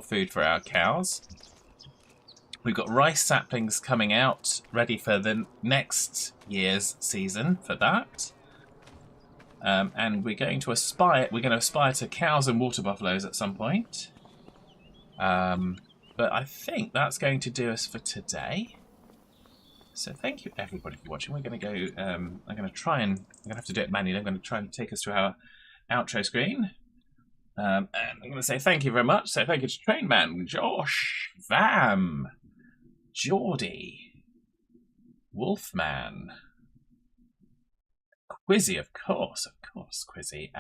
Speaker 1: food for our cows. We've got rice saplings coming out, ready for the next year's season for that. And we're going to aspire to cows and water buffaloes at some point. But I think that's going to do us for today. So thank you everybody for watching. We're going to go. I'm going to have to do it manually. I'm going to try and take us to our outro screen. And I'm going to say thank you very much. So thank you to Trainman, Josh, Vam, Geordie, Wolfman, Quizzy, of course, Quizzy.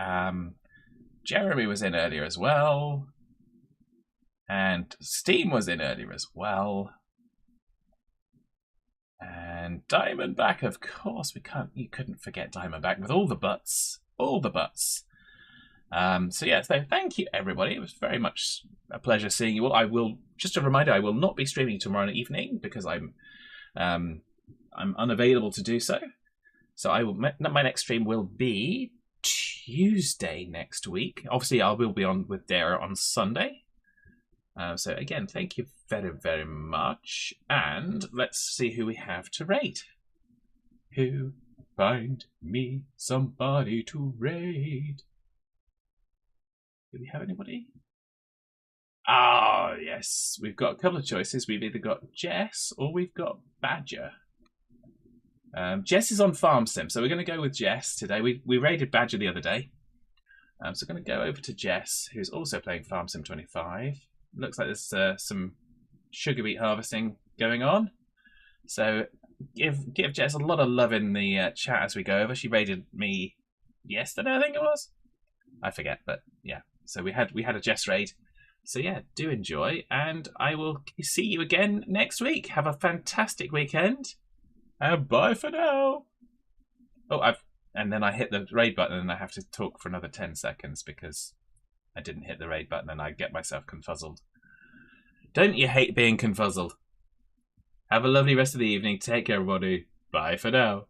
Speaker 1: Jeremy was in earlier as well, and Steam was in earlier as well, and Diamondback, of course. You couldn't forget Diamondback with all the butts. So yeah, so thank you everybody. It was very much a pleasure seeing you all. Just a reminder, I will not be streaming tomorrow evening because I'm unavailable to do so. So my next stream will be Tuesday next week. Obviously, I will be on with Dara on Sunday. So again, thank you very, very much. And let's see who we have to rate. Who? Find me somebody to raid. Do we have anybody? Ah, yes. We've got a couple of choices. We've either got Jess or we've got Badger. Jess is on Farm Sim, so we're going to go with Jess today. We raided Badger the other day. So we're going to go over to Jess, who's also playing Farm Sim 25. Looks like there's some sugar beet harvesting going on. So give Jess a lot of love in the chat as we go over. She raided me yesterday, I think it was. I forget, but yeah. So we had a Jess raid. So yeah, do enjoy, and I will see you again next week. Have a fantastic weekend, and bye for now. And then I hit the raid button, and I have to talk for another 10 seconds because I didn't hit the raid button, and I get myself confuzzled. Don't you hate being confuzzled? Have a lovely rest of the evening. Take care, everybody. Bye for now.